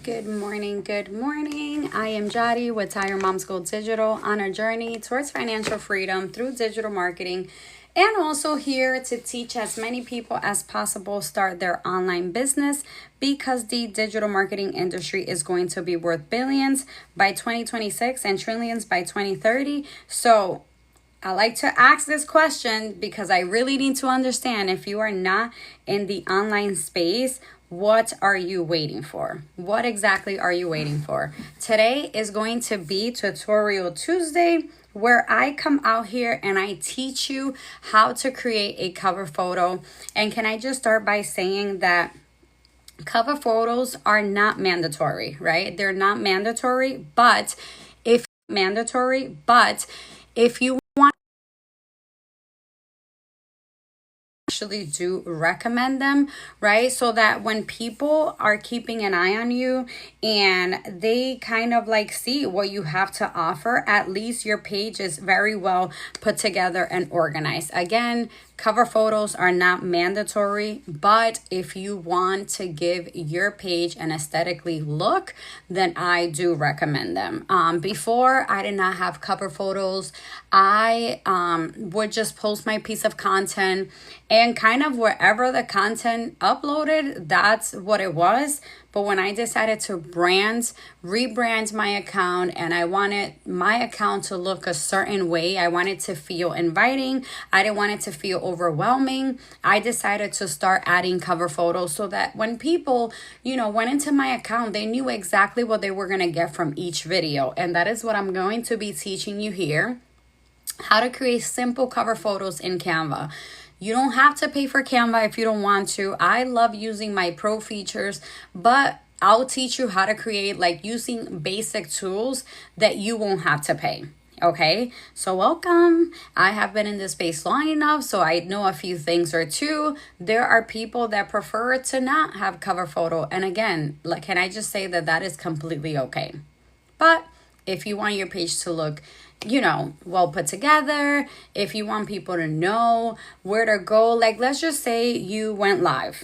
Good morning, good morning. I am Jody with Tired Moms Go Digital on a journey towards financial freedom through digital marketing, and also here to teach as many people as possible start their online business, because the digital marketing industry is going to be worth billions by 2026 and trillions by 2030. So I like to ask this question because I really need to understand, if you are not in the online space, what are you waiting for? What exactly are you waiting for? Today is going to be Tutorial Tuesday, where I come out here and I teach you how to create a cover photo. And can I just start by saying that cover photos are not mandatory, right? They're not mandatory, but if you actually do recommend them, right? So that when people are keeping an eye on you and they kind of like see what you have to offer, at least your page is very well put together and organized. Again, cover photos are not mandatory, but if you want to give your page an aesthetically look, then I do recommend them. Before, I did not have cover photos. I would just post my piece of content, and kind of wherever the content uploaded, that's what it was. But when I decided to rebrand my account, and I wanted my account to look a certain way, I wanted to feel inviting, I didn't want it to feel overwhelming, I decided to start adding cover photos so that when people, went into my account, they knew exactly what they were going to get from each video. And that is what I'm going to be teaching you here, how to create simple cover photos in Canva. You don't have to pay for Canva if you don't want to. I love using my pro features, but I'll teach you how to create using basic tools that you won't have to pay. Okay, so welcome. I have been in this space long enough, so I know a few things or two. There are people that prefer to not have cover photo. And again, can I just say that is completely okay. But if you want your page to look well put together, if you want people to know where to go, let's just say you went live.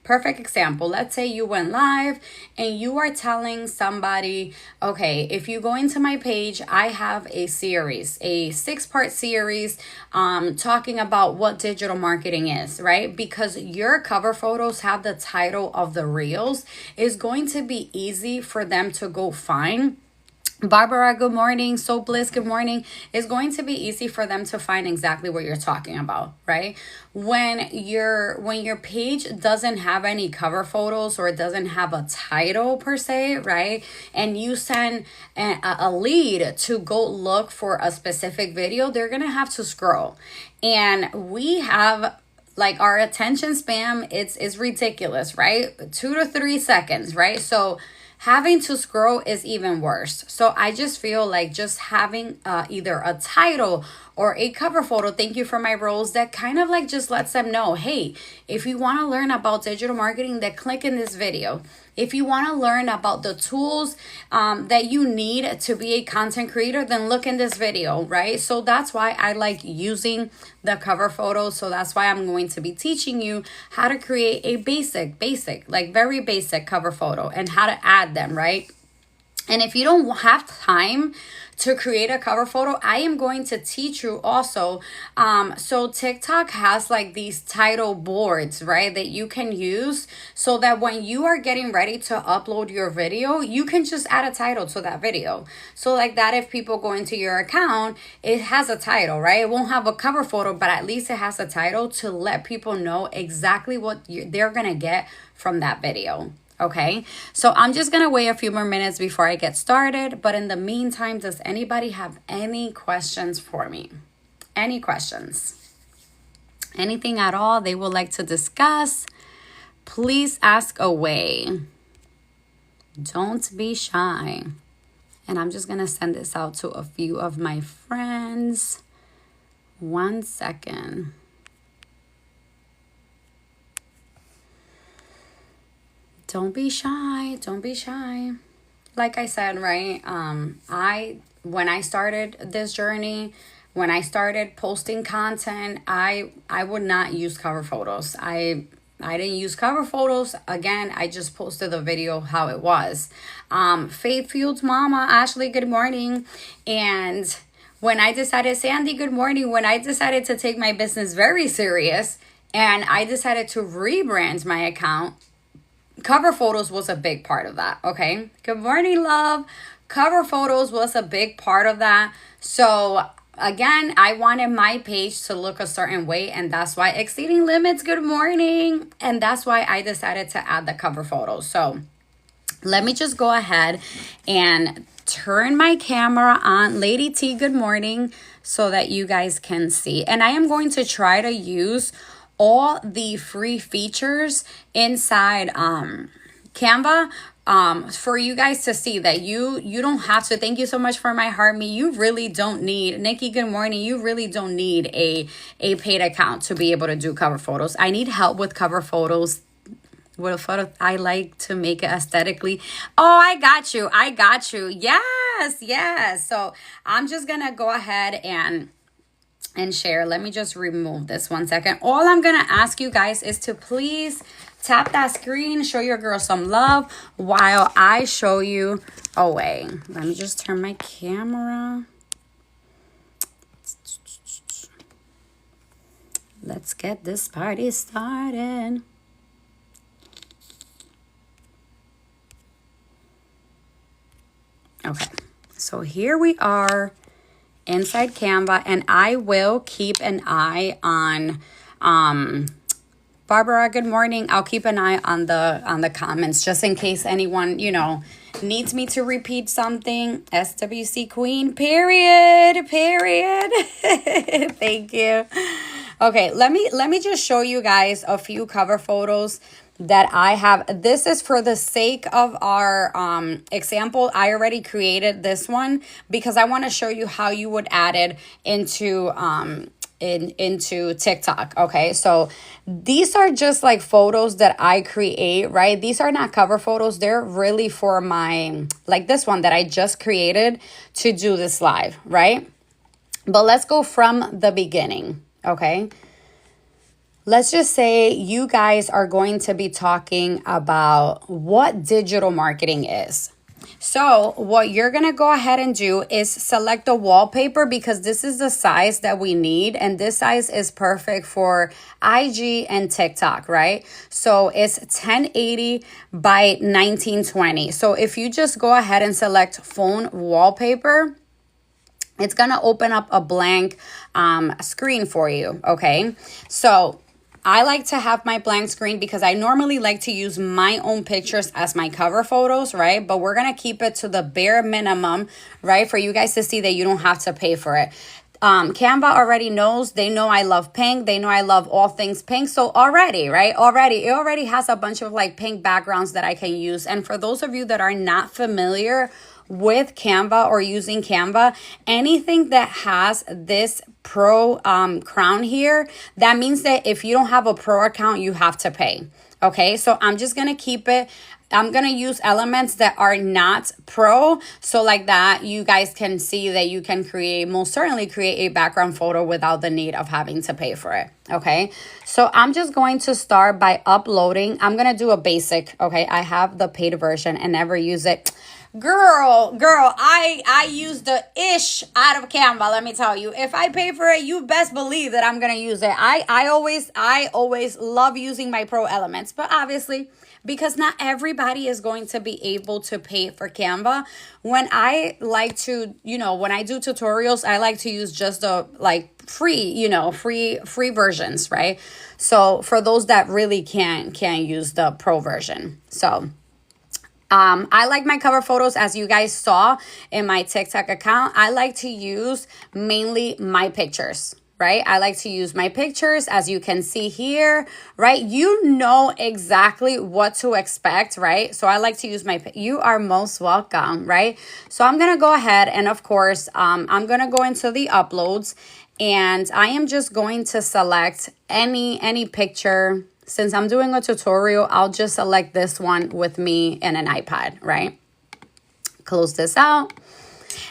Perfect example. Let's say you went live and you are telling somebody, okay, if you go into my page, I have a series, a 6-part series, talking about what digital marketing is, right? Because your cover photos have the title of the reels, is going to be easy for them to go find. Barbara, good morning. So Bliss, good morning. It's going to be easy for them to find exactly what you're talking about, right? When your page doesn't have any cover photos, or it doesn't have a title per se, right? And you send a lead to go look for a specific video, they're going to have to scroll. And we have our attention span, it's ridiculous, right? 2 to 3 seconds, right? So having to scroll is even worse. So I just feel like just having either a title or a cover photo, thank you for my roles, that kind of just lets them know, hey, if you want to learn about digital marketing, then click in this video. If you want to learn about the tools that you need to be a content creator, then look in this video, right? So that's why I like using the cover photos. So that's why I'm going to be teaching you how to create a basic, very basic cover photo and how to add them, right? And if you don't have time to create a cover photo, I am going to teach you also. So TikTok has these title boards, right, that you can use so that when you are getting ready to upload your video, you can just add a title to that video. So that if people go into your account, it has a title, right? It won't have a cover photo, but at least it has a title to let people know exactly what they're going to get from that video. Okay, so I'm just going to wait a few more minutes before I get started. But in the meantime, does anybody have any questions for me? Any questions? Anything at all they would like to discuss? Please ask away. Don't be shy. And I'm just going to send this out to a few of my friends. 1 second. Don't be shy. Don't be shy. Like I said, right? When I started this journey, when I started posting content, I would not use cover photos. I I didn't use cover photos. Again, I just posted the video how it was. Faith Fueled Mama, Ashley, good morning. And when I decided, Sandy, good morning. When I decided to take my business very serious and I decided to rebrand my account, cover photos was a big part of that, okay? Good morning, love. Cover photos was a big part of that. So again, I wanted my page to look a certain way, and that's why Exceeding Limits, good morning. And that's why I decided to add the cover photos. So let me just go ahead and turn my camera on. Lady T, good morning, so that you guys can see. And I am going to try to use all the free features inside Canva for you guys to see that you don't have to. Thank you so much for my heart. You really don't need, Nikki, good morning. You really don't need a paid account to be able to do cover photos. I need help with cover photos. What a photo I like to make it aesthetically. Oh, I got you. Yes. So I'm just gonna go ahead and share. Let me just remove this 1 second. All I'm gonna ask you guys is to please tap that screen, show your girl some love while I show you a way. Let me just turn my camera. Let's get this party started. Okay, so here we are inside Canva, and I will keep an eye on Barbara, good morning. I'll keep an eye on the comments just in case anyone, needs me to repeat something. SWC Queen, period. Thank you. Okay, let me just show you guys a few cover photos that I have. This is for the sake of our example. I already created this one because I want to show you how you would add it into into TikTok. Okay, so these are just like photos that I create, right? These are not cover photos. They're really for my, like this one that I just created to do this live, right? But let's go from the beginning. Okay, let's just say you guys are going to be talking about what digital marketing is. So what you're going to go ahead and do is select the wallpaper because this is the size that we need. And this size is perfect for IG and TikTok, right? So it's 1080 by 1920. So if you just go ahead and select phone wallpaper, it's going to open up a blank screen for you, okay? So I like to have my blank screen because I normally like to use my own pictures as my cover photos, right? But we're going to keep it to the bare minimum, right? For you guys to see that you don't have to pay for it. Canva already knows. They know I love pink. They know I love all things pink. So already, right? It already has a bunch of like pink backgrounds that I can use. And for those of you that are not familiar with Canva or using Canva, anything that has this pro crown here, that means that if you don't have a pro account, you have to pay. Okay, so I'm just gonna keep it. I'm gonna use elements that are not pro, so like that you guys can see that you can most certainly create a background photo without the need of having to pay for it. Okay, so I'm just going to start by uploading. I'm gonna do a basic. Okay, I have the paid version and never use it. Girl, I use the ish out of Canva. Let me tell you, if I pay for it, you best believe that I'm gonna use it. I always love using my pro elements, but obviously because not everybody is going to be able to pay for Canva. When I like to, when I do tutorials, I like to use just the free versions, right? So for those that really can't use the pro version. So I like my cover photos, as you guys saw in my TikTok account. I like to use mainly my pictures, right? I like to use my pictures, as you can see here, right? You know exactly what to expect, right? So I like to use you are most welcome, right? So I'm going to go ahead and of course, I'm going to go into the uploads and I am just going to select any picture. Since I'm doing a tutorial, I'll just select this one with me and an iPad, right? Close this out.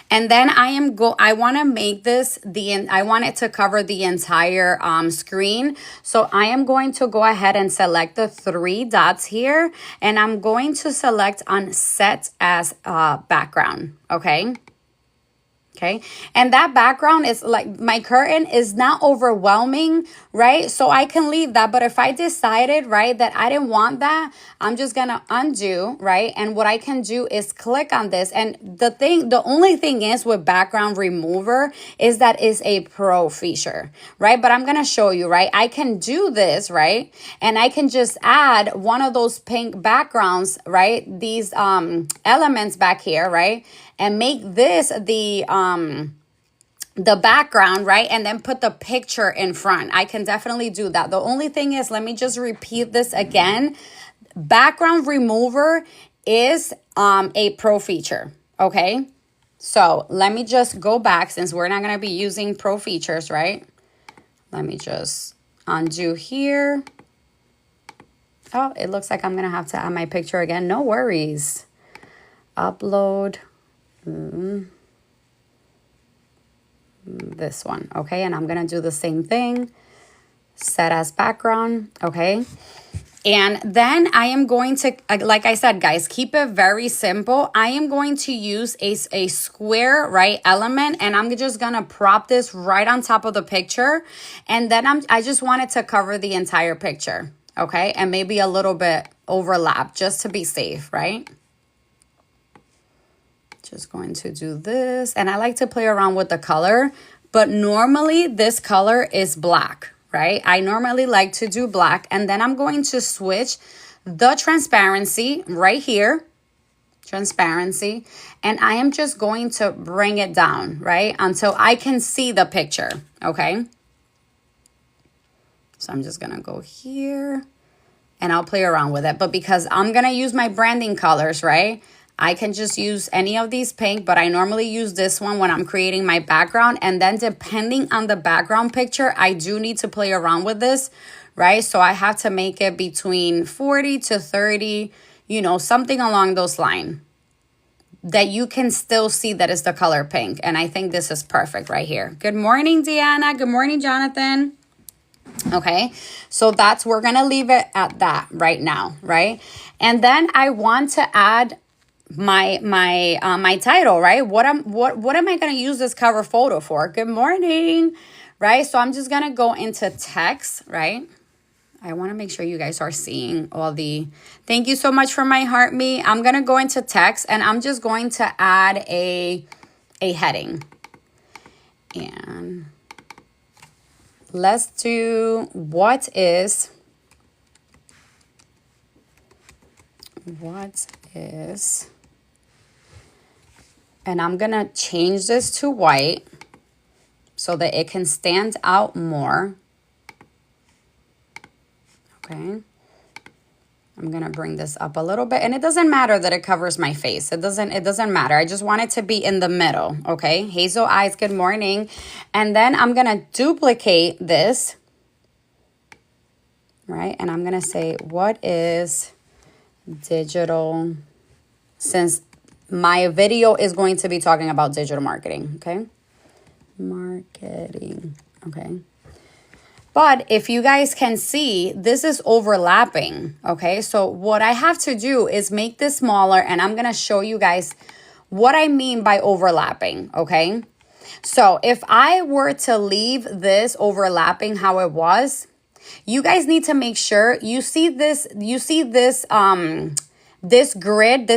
And then I want to make this I want it to cover the entire screen. So I am going to go ahead and select the three dots here, and I'm going to select on set as background. Okay. Okay, and that background is like, my curtain is not overwhelming, right? So I can leave that. But if I decided, right, that I didn't want that, I'm just gonna undo, right? And what I can do is click on this. And the only thing is with background remover is that is a pro feature, right? But I'm gonna show you, right? I can do this, right? And I can just add one of those pink backgrounds, right? These elements back here, right? And make this the background, right? And then put the picture in front. I can definitely do that. The only thing is, let me just repeat this again. Background remover is a pro feature, okay? So let me just go back, since we're not gonna be using pro features, right? Let me just undo here. Oh, it looks like I'm gonna have to add my picture again. No worries. Upload. This one, okay? And I'm gonna do the same thing, set as background, okay? And then I am going to, like I said, guys, keep it very simple. I am going to use a square, right, element, and I'm just gonna prop this right on top of the picture. And then I just want it to cover the entire picture, okay? And maybe a little bit overlap, just to be safe, right? Just going to do this. And I like to play around with the color, but normally this color is black, right? I normally like to do black. And then I'm going to switch the transparency right here, transparency. And I am just going to bring it down, right? Until I can see the picture, okay? So I'm just gonna go here and I'll play around with it. But because I'm gonna use my branding colors, right? I can just use any of these pink, but I normally use this one when I'm creating my background. And then depending on the background picture, I do need to play around with this, right? So I have to make it between 40 to 30, you know, something along those lines, that you can still see that it's the color pink. And I think this is perfect right here. Good morning, Deanna. Good morning, Jonathan. Okay, so we're gonna leave it at that right now, right? And then I want to add my title, right? What am I gonna use this cover photo for? Good morning, right? So I'm just gonna go into text, right? I want to make sure you guys are seeing all the, thank you so much for my heart me. I'm gonna go into text and I'm just going to add a heading. And let's do what is and I'm gonna change this to white so that it can stand out more. Okay, I'm gonna bring this up a little bit, and it doesn't matter that it covers my face. It doesn't matter. I just want it to be in the middle. Okay, Hazel Eyes, good morning. And then I'm gonna duplicate this, right? And I'm gonna say, what is digital, since my video is going to be talking about digital marketing, okay? Marketing, okay? But if you guys can see, this is overlapping, okay? So what I have to do is make this smaller, and I'm gonna show you guys what I mean by overlapping, okay? So if I were to leave this overlapping how it was, you guys need to make sure you see this grid,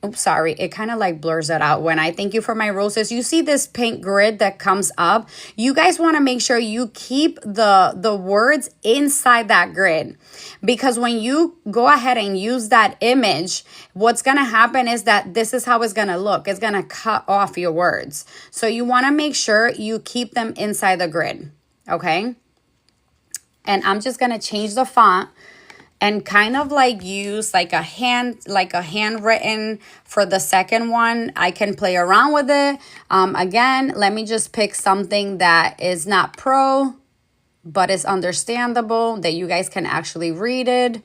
oops, sorry, it kind of like blurs it out when I thank you for my roses. You see this pink grid that comes up. You guys want to make sure you keep the words inside that grid, because when you go ahead and use that image, what's going to happen is that this is how it's going to look. It's going to cut off your words. So you want to make sure you keep them inside the grid, okay? And I'm just going to change the font and kind of like use like a handwritten for the second one. I can play around with it. Again, let me just pick something that is not pro, but is understandable, that you guys can actually read it.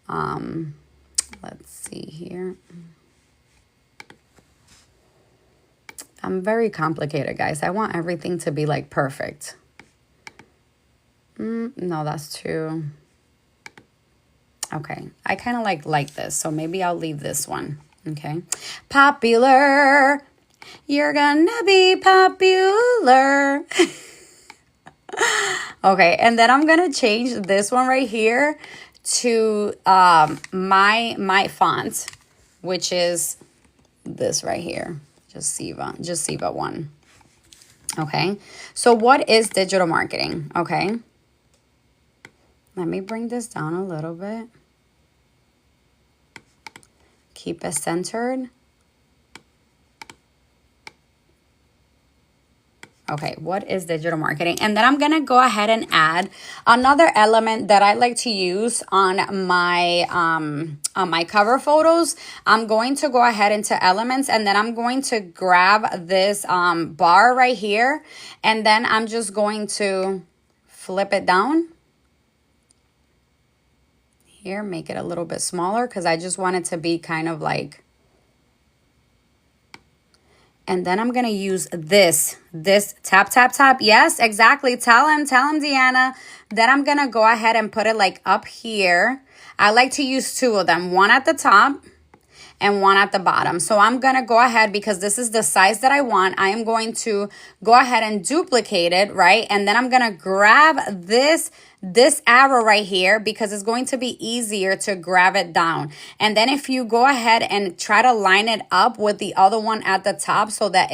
Let's see here. I'm very complicated, guys. I want everything to be like perfect. No, that's too... Okay, I kind of like this, so maybe I'll leave this one. Okay, popular. You're gonna be popular. Okay, and then I'm gonna change this one right here to my font, which is this right here, just Siva 1. Okay, so what is digital marketing? Okay, let me bring this down a little bit. Keep it centered. Okay, what is digital marketing? And then I'm going to go ahead and add another element that I like to use on my cover photos. I'm going to go ahead into elements, and then I'm going to grab this bar right here, and then I'm just going to flip it down. Here, make it a little bit smaller because I just want it to be kind of like... And then I'm going to use this tap, tap, tap. Yes, exactly. Tell him, Deanna. Then I'm going to go ahead and put it like up here. I like to use two of them, one at the top and one at the bottom. So I'm going to go ahead, because this is the size that I want. I am going to go ahead and duplicate it, right? And then I'm going to grab this arrow right here, because it's going to be easier to grab it down. And then if you go ahead and try to line it up with the other one at the top, so that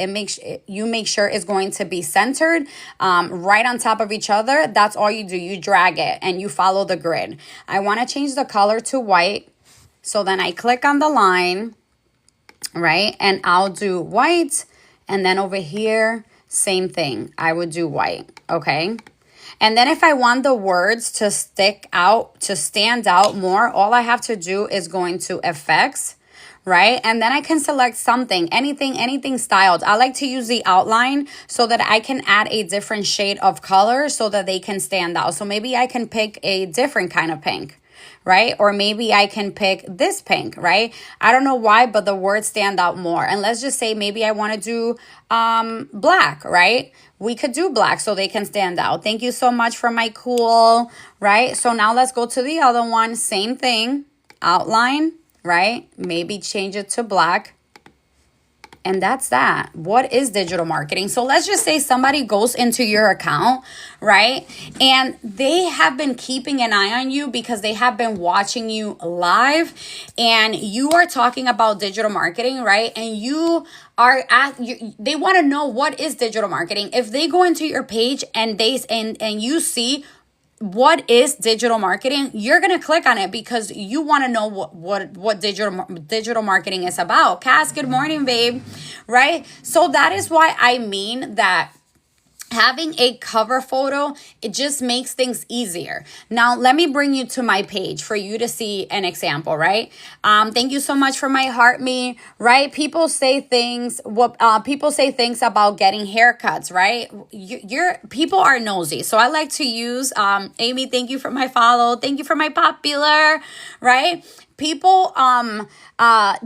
you make sure it's going to be centered right on top of each other, that's all you do. You drag it and you follow the grid. I want to change the color to white. So then I click on the line, right? And I'll do white. And then over here, same thing. I would do white, okay? And then if I want the words to stand out more, all I have to do is go into effects, right? And then I can select something, anything styled. I like to use the outline so that I can add a different shade of color so that they can stand out. So maybe I can pick a different kind of pink, right? Or maybe I can pick this pink, right? I don't know why, but the words stand out more. And let's just say maybe I want to do black, right? We could do black so they can stand out. Thank you so much for my cool, right? So now let's go to the other one. Same thing, outline, right? Maybe change it to black. And that's that. What is digital marketing? So let's just say somebody goes into your account, right? And they have been keeping an eye on you because they have been watching you live, and you are talking about digital marketing, right? And they want to know what is digital marketing. If they go into your page and you see what is digital marketing, you're going to click on it because you want to know what digital marketing is about. Cass, good morning, babe. Right? So that is why I mean that having a cover photo, it just makes things easier. Now, let me bring you to my page for you to see an example, right? Thank you so much for my heart me, right? People say things about getting haircuts, right? People are nosy. So I like to use, Amy, thank you for my follow. Thank you for my popular, right? People,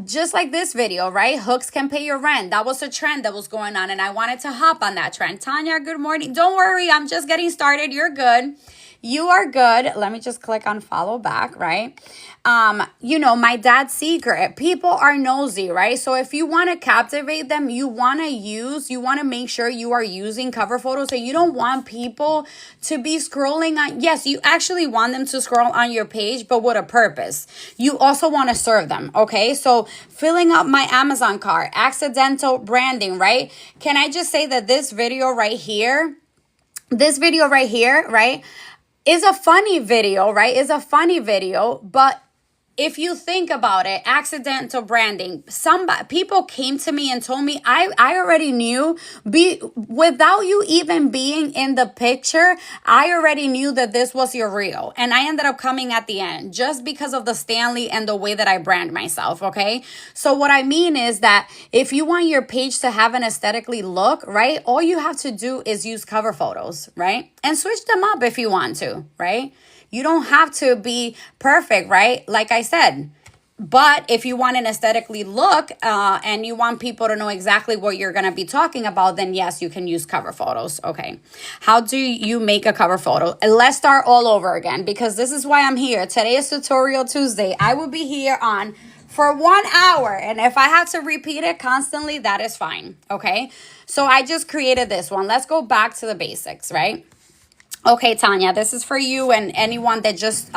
just like this video, right? Hooks can pay your rent. That was a trend that was going on, and I wanted to hop on that trend. Tanya, good morning. Don't worry, I'm just getting started. You're good. You are good. Let me just click on follow back, right? My dad's secret. People are nosy, right? So if you want to captivate them, you want to make sure you are using cover photos. So you don't want people to be scrolling on. Yes, you actually want them to scroll on your page, but with a purpose. You also want to serve them, okay? So filling up my Amazon cart, accidental branding, right? Can I just say that this video right here, right, is a funny video, right? Is a funny video, but if you think about it, accidental branding, people came to me and told me, I already knew, without you even being in the picture, I already knew that this was your reel. And I ended up coming at the end just because of the Stanley and the way that I brand myself, okay? So what I mean is that if you want your page to have an aesthetically look, right, all you have to do is use cover photos, right? And switch them up if you want to, right? You don't have to be perfect, right? Like I said, But if you want an aesthetically look and you want people to know exactly what you're going to be talking about, then yes, you can use cover photos. Okay. How do you make a cover photo? And let's start all over again, because this is why I'm here. Today is Tutorial Tuesday. I will be here on for 1 hour. And if I have to repeat it constantly, that is fine. Okay. So I just created this one. Let's go back to the basics, right? Okay, Tanya, this is for you and anyone that just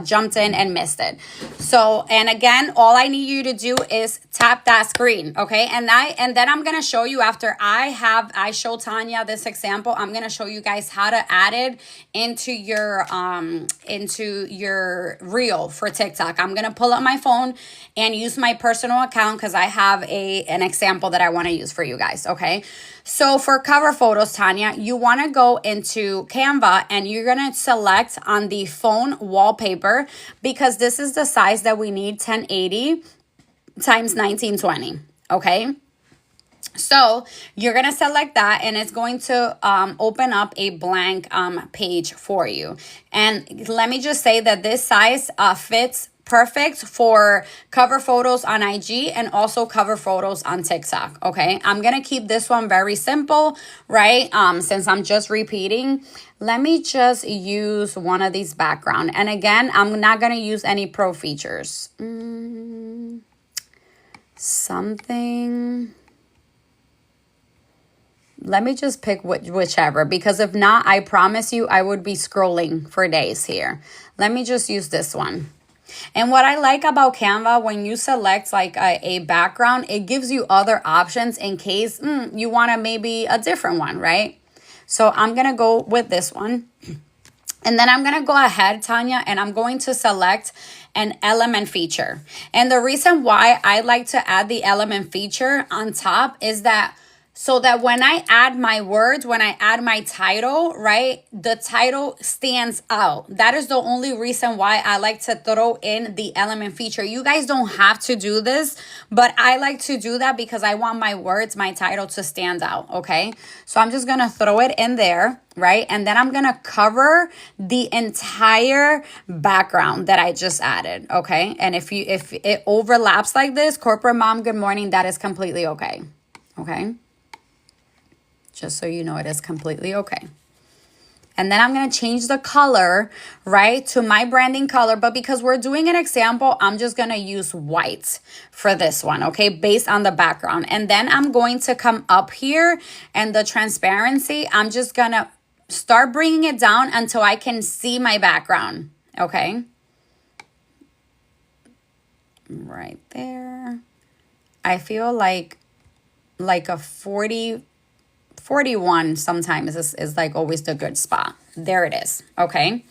jumped in and missed it. So, and again, all I need you to do is tap that screen, okay? And then I'm going to show you after I show Tanya this example, I'm going to show you guys how to add it into your reel for TikTok. I'm going to pull up my phone and use my personal account because I have an example that I want to use for you guys, okay? So for cover photos, Tanya, you want to go into Canva and you're going to select on the phone wallpaper, because this is the size that we need, 1080 times 1920, okay? So you're going to select that and it's going to open up a blank page for you. And let me just say that this size fits perfect for cover photos on IG and also cover photos on TikTok, okay? I'm going to keep this one very simple, right? Since I'm just repeating, let me just use one of these background. And again, I'm not going to use any pro features. Something. Let me just pick whichever, because if not, I promise you I would be scrolling for days here. Let me just use this one. And what I like about Canva, when you select like a background, it gives you other options in case you want to maybe a different one, right? So I'm going to go with this one. And then I'm going to go ahead, Tanya, and I'm going to select an element feature. And the reason why I like to add the element feature on top is that so that when I add my words, when I add my title, right, the title stands out. That is the only reason why I like to throw in the element feature. You guys don't have to do this, but I like to do that because I want my words, my title to stand out, okay? So I'm just going to throw it in there, right? And then I'm going to cover the entire background that I just added, okay? And if it overlaps like this, corporate mom, good morning, that is completely okay, okay? Just so you know, it is completely okay. And then I'm going to change the color, right, to my branding color. But because we're doing an example, I'm just going to use white for this one, okay, based on the background. And then I'm going to come up here and the transparency, I'm just going to start bringing it down until I can see my background, okay? Right there. I feel like a 41 sometimes is like always the good spot. There it is. Okay.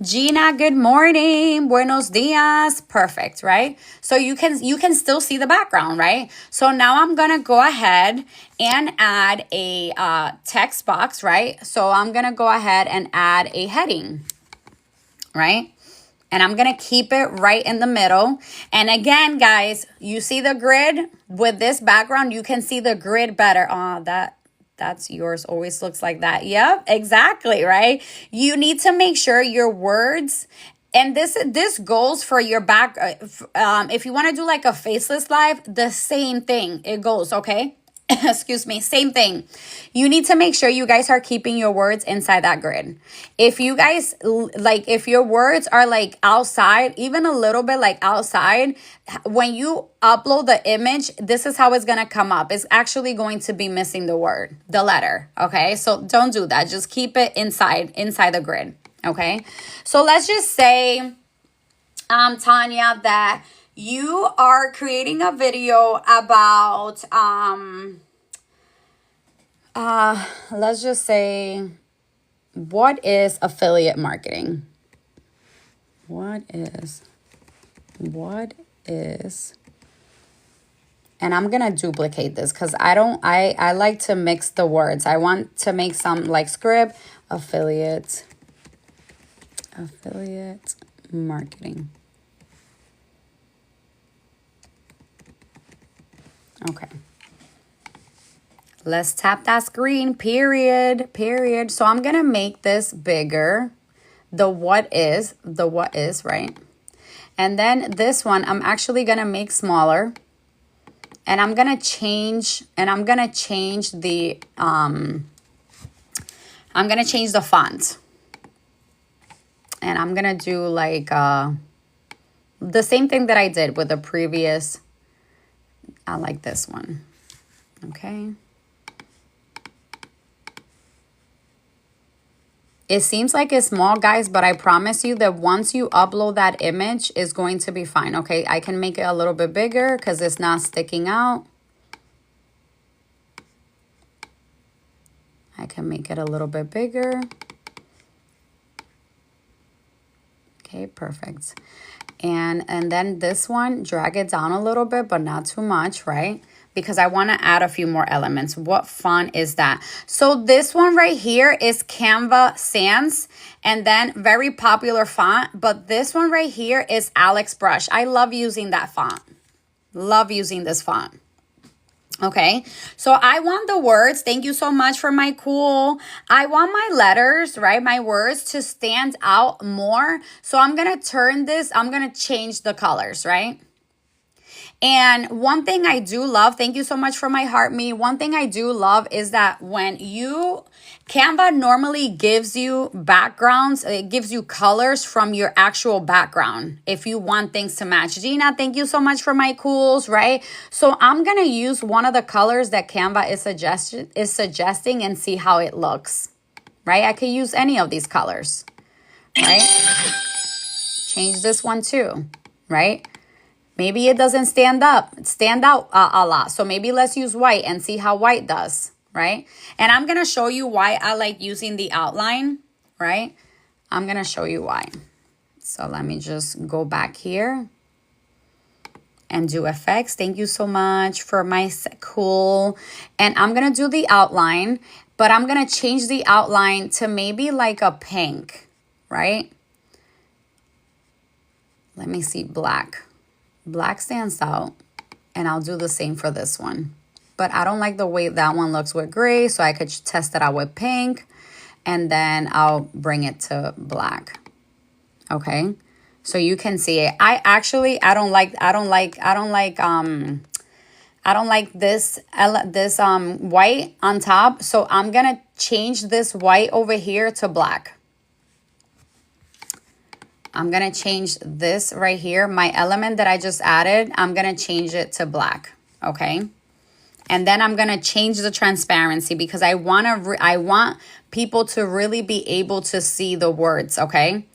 Gina, good morning. Buenos dias. Perfect, right? So you can still see the background, right? So now I'm going to go ahead and add a text box, right? So I'm going to go ahead and add a heading, right? And I'm going to keep it right in the middle. And again, guys, you see the grid with this background, you can see the grid better. Oh, that's yours. Always looks like that. Yep, exactly, right? You need to make sure your words, and this goes for your back. If you want to do like a faceless live, the same thing. It goes, okay? Excuse me, same thing. You need to make sure you guys are keeping your words inside that grid. If you guys, like, if your words are like outside, even a little bit like outside, when you upload the image, this is how it's going to come up. It's actually going to be missing the word, the letter, okay? So don't do that. Just keep it inside the grid, okay? So let's just say, Tanya, that you are creating a video about, let's just say, what is affiliate marketing? What is, and I'm going to duplicate this because I like to mix the words. I want to make some like script, affiliate marketing. Okay. Let's tap that screen, period. So I'm going to make this bigger. The what is, right? And then this one, I'm actually going to make smaller. And I'm going to change, the, I'm going to change the font. And I'm going to do like the same thing that I did with the previous. I like this one. Okay. It seems like it's small, guys, but I promise you that once you upload that image, it's going to be fine, okay? I can make it a little bit bigger because it's not sticking out. I can make it a little bit bigger. Okay, perfect. And then this one, drag it down a little bit, but not too much, right? Because I want to add a few more elements. What font is that? So this one right here is Canva Sans, and then very popular font. But this one right here is Alex Brush. I love using that font. Love using this font. Okay, so I want the words. Thank you so much for my cool. I want my letters, right? My words to stand out more. So I'm going to turn this. I'm going to change the colors, right? And one thing I do love, thank you so much for my heart, me. One thing I do love is that when Canva normally gives you backgrounds, it gives you colors from your actual background if you want things to match. Gina, thank you so much for my cools, right? So I'm going to use one of the colors that Canva is suggesting and see how it looks, right? I could use any of these colors, right? Change this one too, right? Maybe it doesn't stand out a lot. So maybe let's use white and see how white does, right? And I'm going to show you why I like using the outline, right? I'm going to show you why. So let me just go back here and do effects. Thank you so much for my cool. And I'm going to do the outline, but I'm going to change the outline to maybe like a pink, right? Let me see, black. Black stands out, and I'll do the same for this one. But I don't like the way that one looks with gray, so I could test it out with pink, and then I'll bring it to black. Okay, so you can see it. I don't like this white on top, so I'm gonna change this white over here to black. I'm going to change this right here. My element that I just added, I'm going to change it to black, okay? And then I'm going to change the transparency because I want people to really be able to see the words, okay?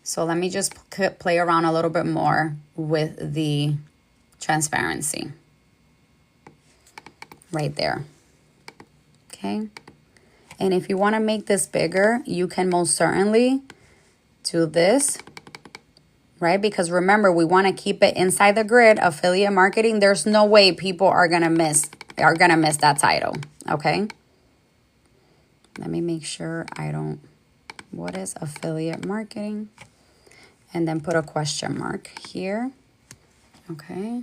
So let me just play around a little bit more with the transparency right there, okay? And if you want to make this bigger, you can most certainly do this. Right? Because remember, we want to keep it inside the grid. Affiliate marketing, there's no way people are going to miss that title. Okay? Let me make sure I don't. What is affiliate marketing? And then put a question mark here. Okay.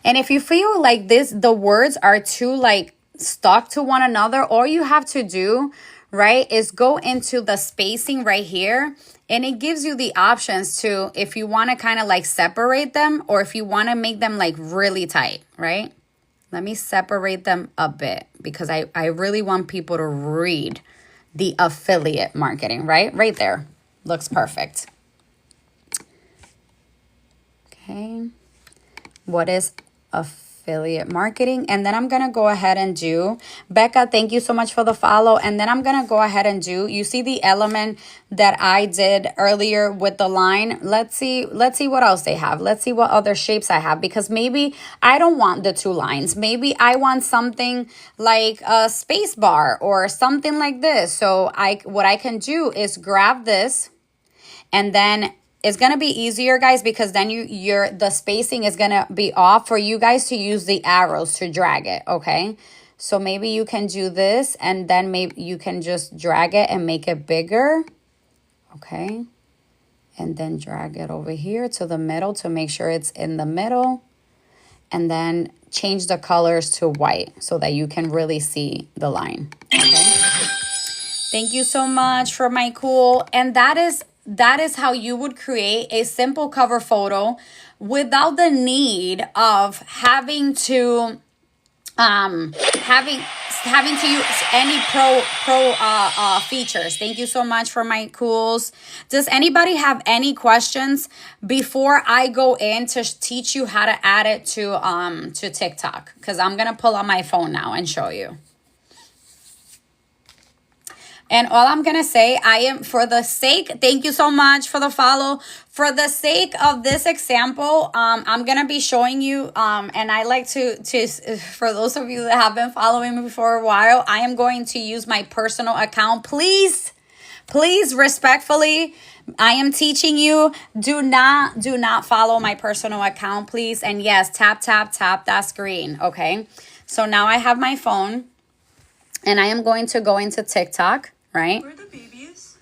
And if you feel like the words are too like stuck to one another, all you have to do, right, is go into the spacing right here. And it gives you the options to, if you want to kind of like separate them or if you want to make them like really tight, right? Let me separate them a bit because I really want people to read the affiliate marketing, right? Right there. Looks perfect. Okay. What is affiliate marketing? And then I'm going to go ahead and do, Becca, thank you so much for the follow. And then I'm going to go ahead and do, you see the element that I did earlier with the line. Let's see what else they have. Let's see what other shapes I have, because maybe I don't want the two lines. Maybe I want something like a space bar or something like this. So what I can do is grab this, and then it's going to be easier, guys, because then the spacing is going to be off for you guys to use the arrows to drag it, okay? So maybe you can do this, and then maybe you can just drag it and make it bigger, okay? And then drag it over here to the middle to make sure it's in the middle. And then change the colors to white so that you can really see the line, okay? Thank you so much for my cool. And that is that is how you would create a simple cover photo without the need of having to having to use any pro features. Thank you so much for my cools. Does anybody have any questions before I go in to teach you how to add it to TikTok? Because I'm gonna pull out my phone now and show you. And all I'm going to say, I am, for the sake, thank you so much for the follow. For the sake of this example, I'm going to be showing you, and I like to, for those of you that have been following me for a while, I am going to use my personal account. Please, respectfully, I am teaching you, do not follow my personal account, please. And yes, tap that screen, okay? So now I have my phone, and I am going to go into TikTok. Right? Where are the babies?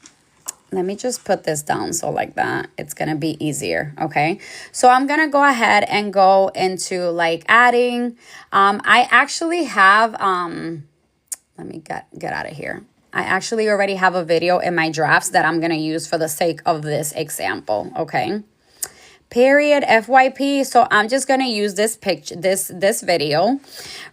Let me just put this down so like that. It's going to be easier. Okay. So I'm going to go ahead and go into like adding. I actually have, let me get out of here. I actually already have a video in my drafts that I'm going to use for the sake of this example. Okay. Period FYP. So I'm just going to use this picture, this video,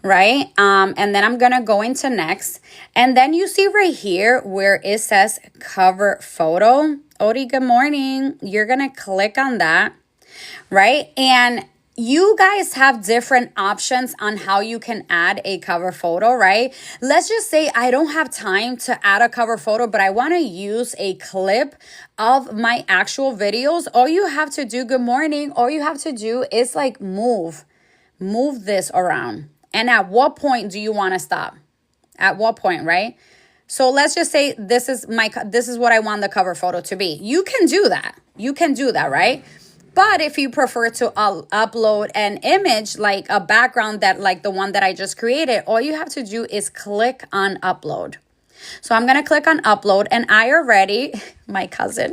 right? And then I'm going to go into next. And then you see right here where it says cover photo. Odi, good morning. You're going to click on that, right? And you guys have different options on how you can add a cover photo, right? Let's just say I don't have time to add a cover photo, but I want to use a clip of my actual videos. All you have to do, good morning, all you have to do is like move this around. And at what point do you want to stop? At what point, right? So let's just say this is what I want the cover photo to be. You can do that. You can do that, right? But if you prefer to upload an image, like a background that like the one that I just created, all you have to do is click on upload. So I'm going to click on upload, and I already, my cousin,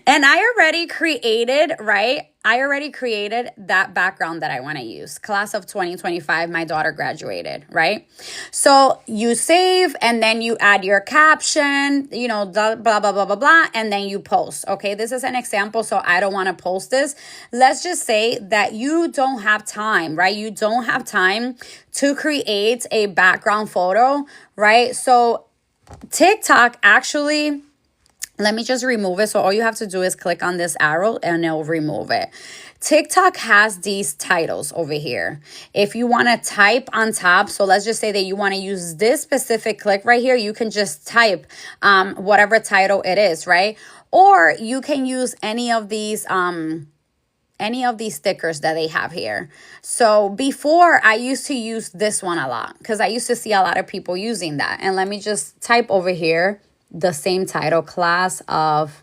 and I already created, right? I already created that background that I want to use. Class of 2025, my daughter graduated, right? So you save, and then you add your caption, you know, blah, blah, blah, blah, blah, and then you post. Okay, this is an example, so I don't want to post this. Let's just say that you don't have time, right? You don't have time to create a background photo, right? So TikTok actually, let me just remove it. So all you have to do is click on this arrow and it'll remove it. TikTok has these titles over here. If you want to type on top, so let's just say that you want to use this specific click right here, you can just type whatever title it is, right? Or you can use any of these stickers that they have here. So before, I used to use this one a lot because I used to see a lot of people using that. And let me just type over here the same title, class of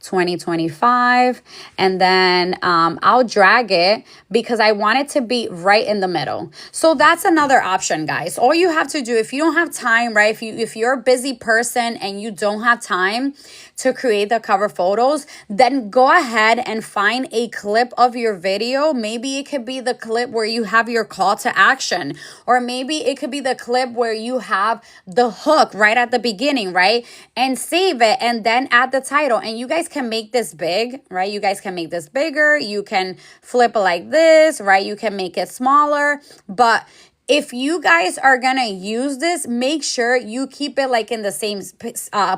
2025, and then I'll drag it because I want it to be right in the middle. So that's another option, guys. All you have to do, if you don't have time, right, if you're a busy person and you don't have time to create the cover photos, then go ahead and find a clip of your video. Maybe it could be the clip where you have your call to action, or maybe it could be the clip where you have the hook right at the beginning, right? And save it and then add the title. And you guys can make this big, right? You guys can make this bigger. You can flip it like this, right? You can make it smaller. But if you guys are gonna use this, make sure you keep it like in the same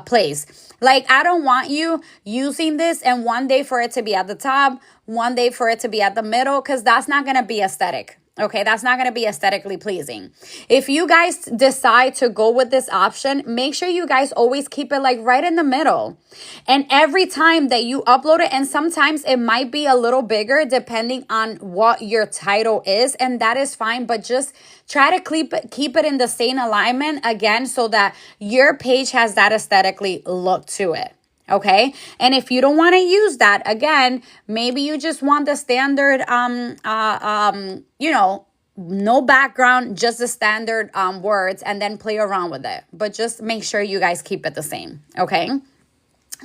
place. Like, I don't want you using this and one day for it to be at the top, one day for it to be at the middle, because that's not gonna be aesthetic. Okay, that's not going to be aesthetically pleasing. If you guys decide to go with this option, make sure you guys always keep it like right in the middle. And every time that you upload it, and sometimes it might be a little bigger depending on what your title is, and that is fine, but just try to keep it in the same alignment again so that your page has that aesthetically look to it. Okay. And if you don't want to use that, again, maybe you just want the standard, no background, just the standard words, and then play around with it. But just make sure you guys keep it the same. Okay.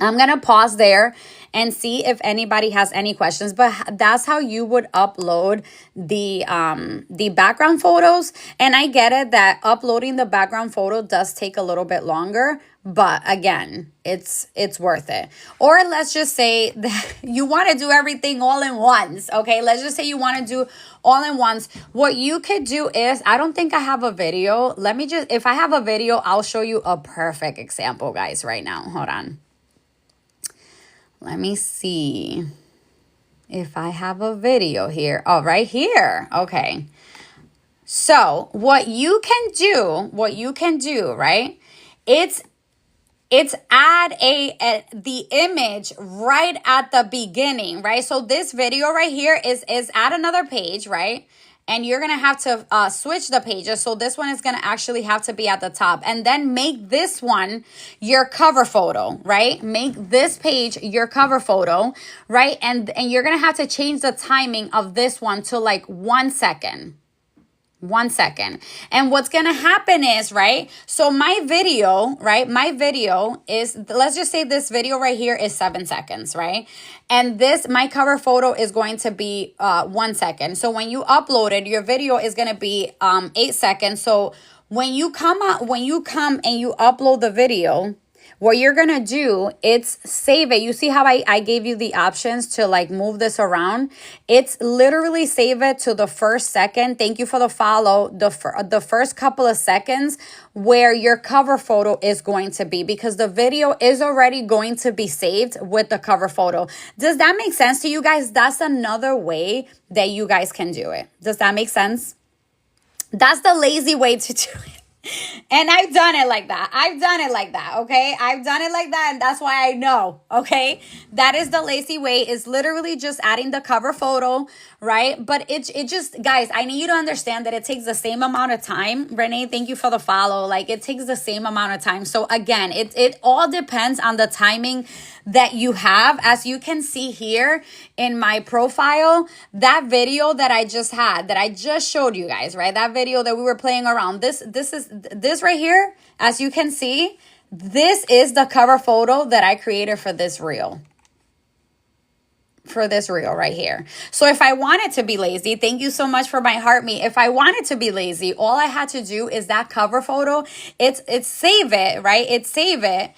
I'm going to pause there and see if anybody has any questions, but that's how you would upload the background photos. And I get it that uploading the background photo does take a little bit longer, But again, it's worth it. Or let's just say that you want to do everything all in once. Okay, let's just say you want to do all in once. What you could do is, I don't think I have a video. Let me just, if I have a video, I'll show you a perfect example, guys, right now. Hold on. Let me see if I have a video here. Oh, right here. Okay. So what you can do, right? It's add the image right at the beginning, right? So this video right here is add another page, right? And you're gonna have to switch the pages. So this one is gonna actually have to be at the top, and then make this one your cover photo, right? Make this page your cover photo, right? And you're gonna have to change the timing of this one to like 1 second. 1 second. And what's going to happen is, right? So my video, right? My video is, let's just say this video right here is 7 seconds, right? And this, my cover photo is going to be 1 second. So when you upload it, your video is going to be 8 seconds. So when you come and you upload the video, what you're going to do, it's save it. You see how I gave you the options to like move this around? It's literally save it to the first second. Thank you for the follow. The first couple of seconds where your cover photo is going to be, because the video is already going to be saved with the cover photo. Does that make sense to you guys? That's another way that you guys can do it. Does that make sense? That's the lazy way to do it. And I've done it like that. Okay? I've done it like that, and that's why I know, okay? That is the lazy way, is literally just adding the cover photo, right? But it just, guys, I need you to understand that it takes the same amount of time. Renee, thank you for the follow. Like, it takes the same amount of time. So again, it all depends on the timing that you have. As you can see here in my profile, that video that I just had, that I just showed you guys, right? That video that we were playing around, this right here, as you can see, this is the cover photo that I created for this reel. For this reel right here. So if I wanted to be lazy, thank you so much for my heart me. If I wanted to be lazy, all I had to do is that cover photo. It's save it, right? It's save it.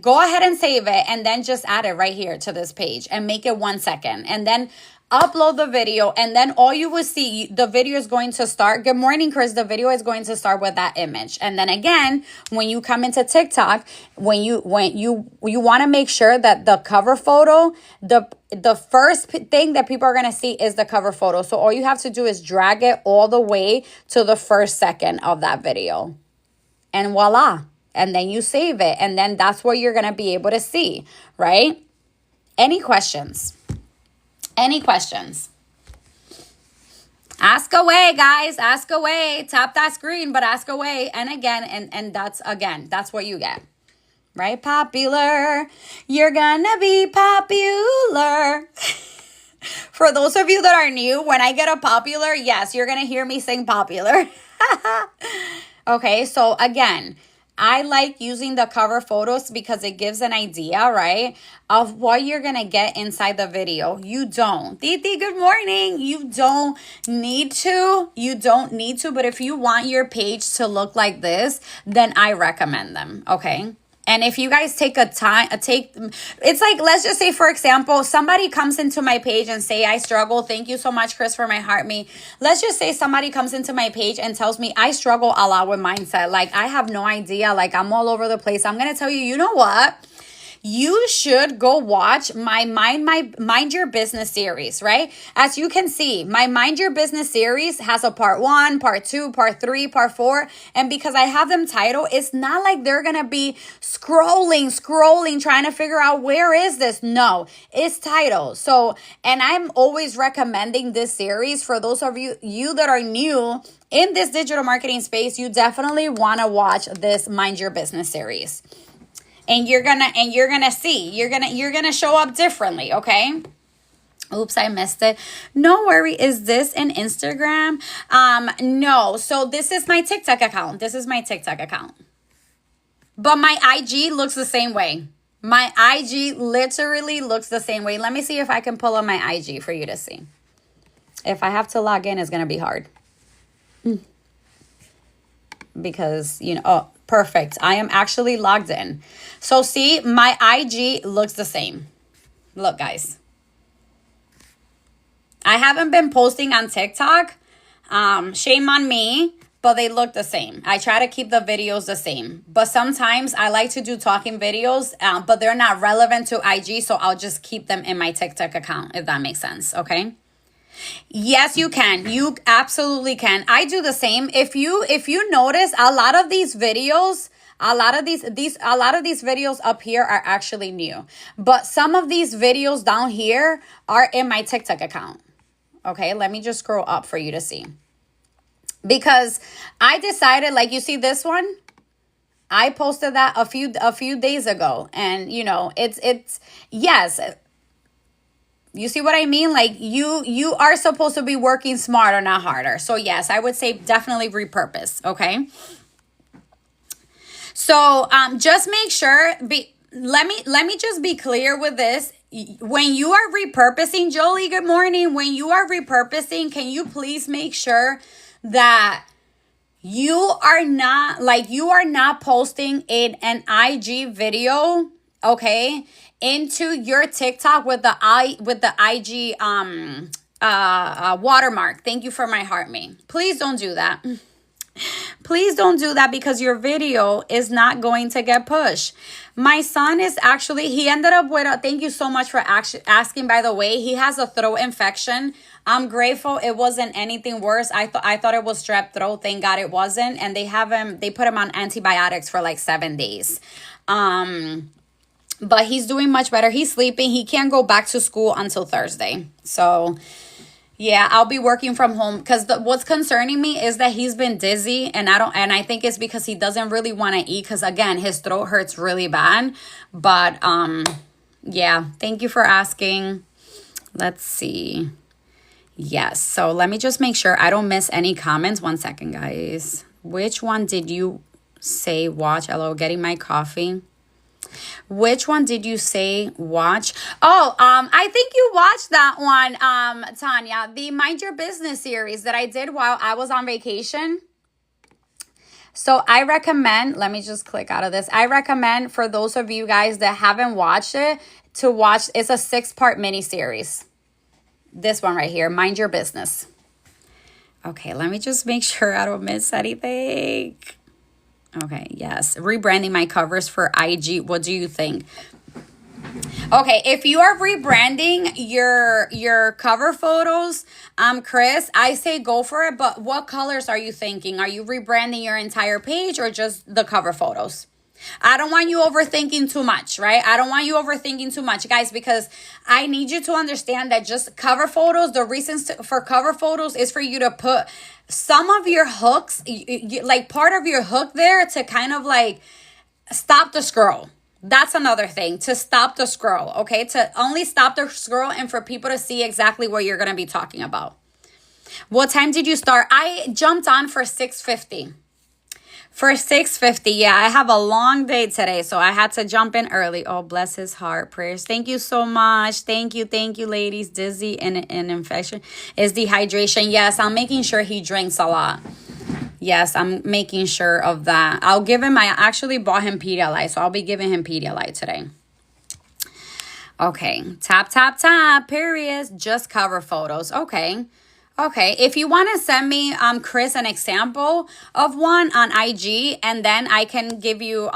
Go ahead and save it, and then just add it right here to this page and make it 1 second, and then upload the video, and then all you will see, the video is going to start. Good morning, Chris. The video is going to start with that image. And then again, when you come into TikTok, when you want to make sure that the cover photo, the first thing that people are going to see is the cover photo. So all you have to do is drag it all the way to the first second of that video, and voila. And then you save it, and then that's what you're going to be able to see, right? Any questions? Any questions? Ask away, guys. Ask away. Tap that screen, but ask away. And again, and that's what you get, right? Popular. You're going to be popular. For those of you that are new, when I get a popular, yes, you're going to hear me sing popular. Okay, so again, I like using the cover photos because it gives an idea, right, of what you're going to get inside the video. You don't. Titi, good morning. You don't need to. But if you want your page to look like this, then I recommend them, okay? And if you guys take it's like, let's just say, for example, somebody comes into my page and say, I struggle. Thank you so much, Chris, for my heart me. Let's just say somebody comes into my page and tells me I struggle a lot with mindset. Like, I have no idea. Like, I'm all over the place. I'm going to tell you, you know what? You should go watch my Mind Your Business series, right? As you can see, my Mind Your Business series has a part 1, part 2, part 3, part 4. And because I have them titled, it's not like they're going to be scrolling, trying to figure out where is this. No, it's titled. So, and I'm always recommending this series for those of you that are new in this digital marketing space. You definitely want to watch this Mind Your Business series. And you're gonna see, you're gonna show up differently, okay? Oops, I missed it. No worry. Is this an Instagram? No. So this is my TikTok account. But my IG looks the same way. My IG literally looks the same way. Let me see if I can pull up my IG for you to see. If I have to log in, it's gonna be hard. because, you know, oh, perfect. I am actually logged in. So see, my IG looks the same. Look, guys. I haven't been posting on TikTok. Shame on me, but they look the same. I try to keep the videos the same. But sometimes I like to do talking videos, but they're not relevant to IG, so I'll just keep them in my TikTok account, if that makes sense, okay? Yes, you can. You absolutely can. I do the same. If you notice, a lot of these videos, a lot of these videos up here are actually new. But some of these videos down here are in my TikTok account. Okay, let me just scroll up for you to see. Because I decided, like, you see this one? I posted that a few days ago, and you know, it's yes. You see what I mean? Like, you are supposed to be working smarter, not harder. So yes, I would say definitely repurpose, okay? So just make sure, let me just be clear with this. When you are repurposing, Jolie, good morning. When you are repurposing, can you please make sure that you are not posting an IG video, okay, into your TikTok with the IG watermark. Thank you for my heart, mate. Please don't do that. Please don't do that, because your video is not going to get pushed. My son is actually, he ended up with thank you so much for asking, by the way. He has a throat infection. I'm grateful it wasn't anything worse. I thought it was strep throat. Thank God it wasn't. And they put him on antibiotics for like 7 days. But he's doing much better. He's sleeping. He can't go back to school until Thursday. So yeah, I'll be working from home, because what's concerning me is that he's been dizzy, and I think it's because he doesn't really want to eat, because again, his throat hurts really bad. But yeah, thank you for asking. Let's see. Yes, so let me just make sure I don't miss any comments. 1 second, guys. Which one did you say watch? Hello, getting my coffee. Which one did you say watch? Oh, I think you watched that one, Tanya, the Mind Your Business series that I did while I was on vacation. So I recommend, let me just click out of this. I recommend for those of you guys that haven't watched it to watch. It's a 6-part mini series. This one right here, Mind Your Business. Okay, let me just make sure I don't miss anything. Okay, yes. Rebranding my covers for IG. What do you think? Okay, if you are rebranding your cover photos, Chris, I say go for it. But what colors are you thinking? Are you rebranding your entire page or just the cover photos? I don't want you overthinking too much, right? I don't want you overthinking too much, guys, because I need you to understand that just cover photos, the reasons for cover photos is for you to put some of your hooks, like part of your hook there, to kind of like stop the scroll. That's another thing, to stop the scroll, okay? To only stop the scroll and for people to see exactly what you're going to be talking about. What time did you start? I jumped on for 6:50. For 6:50, yeah, I have a long day today, so I had to jump in early. Oh, bless his heart. Prayers. Thank you so much. Thank you, ladies. Dizzy and infection is dehydration. Yes, I'm making sure he drinks a lot. Yes, I'm making sure of that. I'll give him, I actually bought him Pedialyte, so I'll be giving him Pedialyte today. Okay, tap, periods, just cover photos. Okay, if you want to send me, Chris, an example of one on IG, and then I can give you,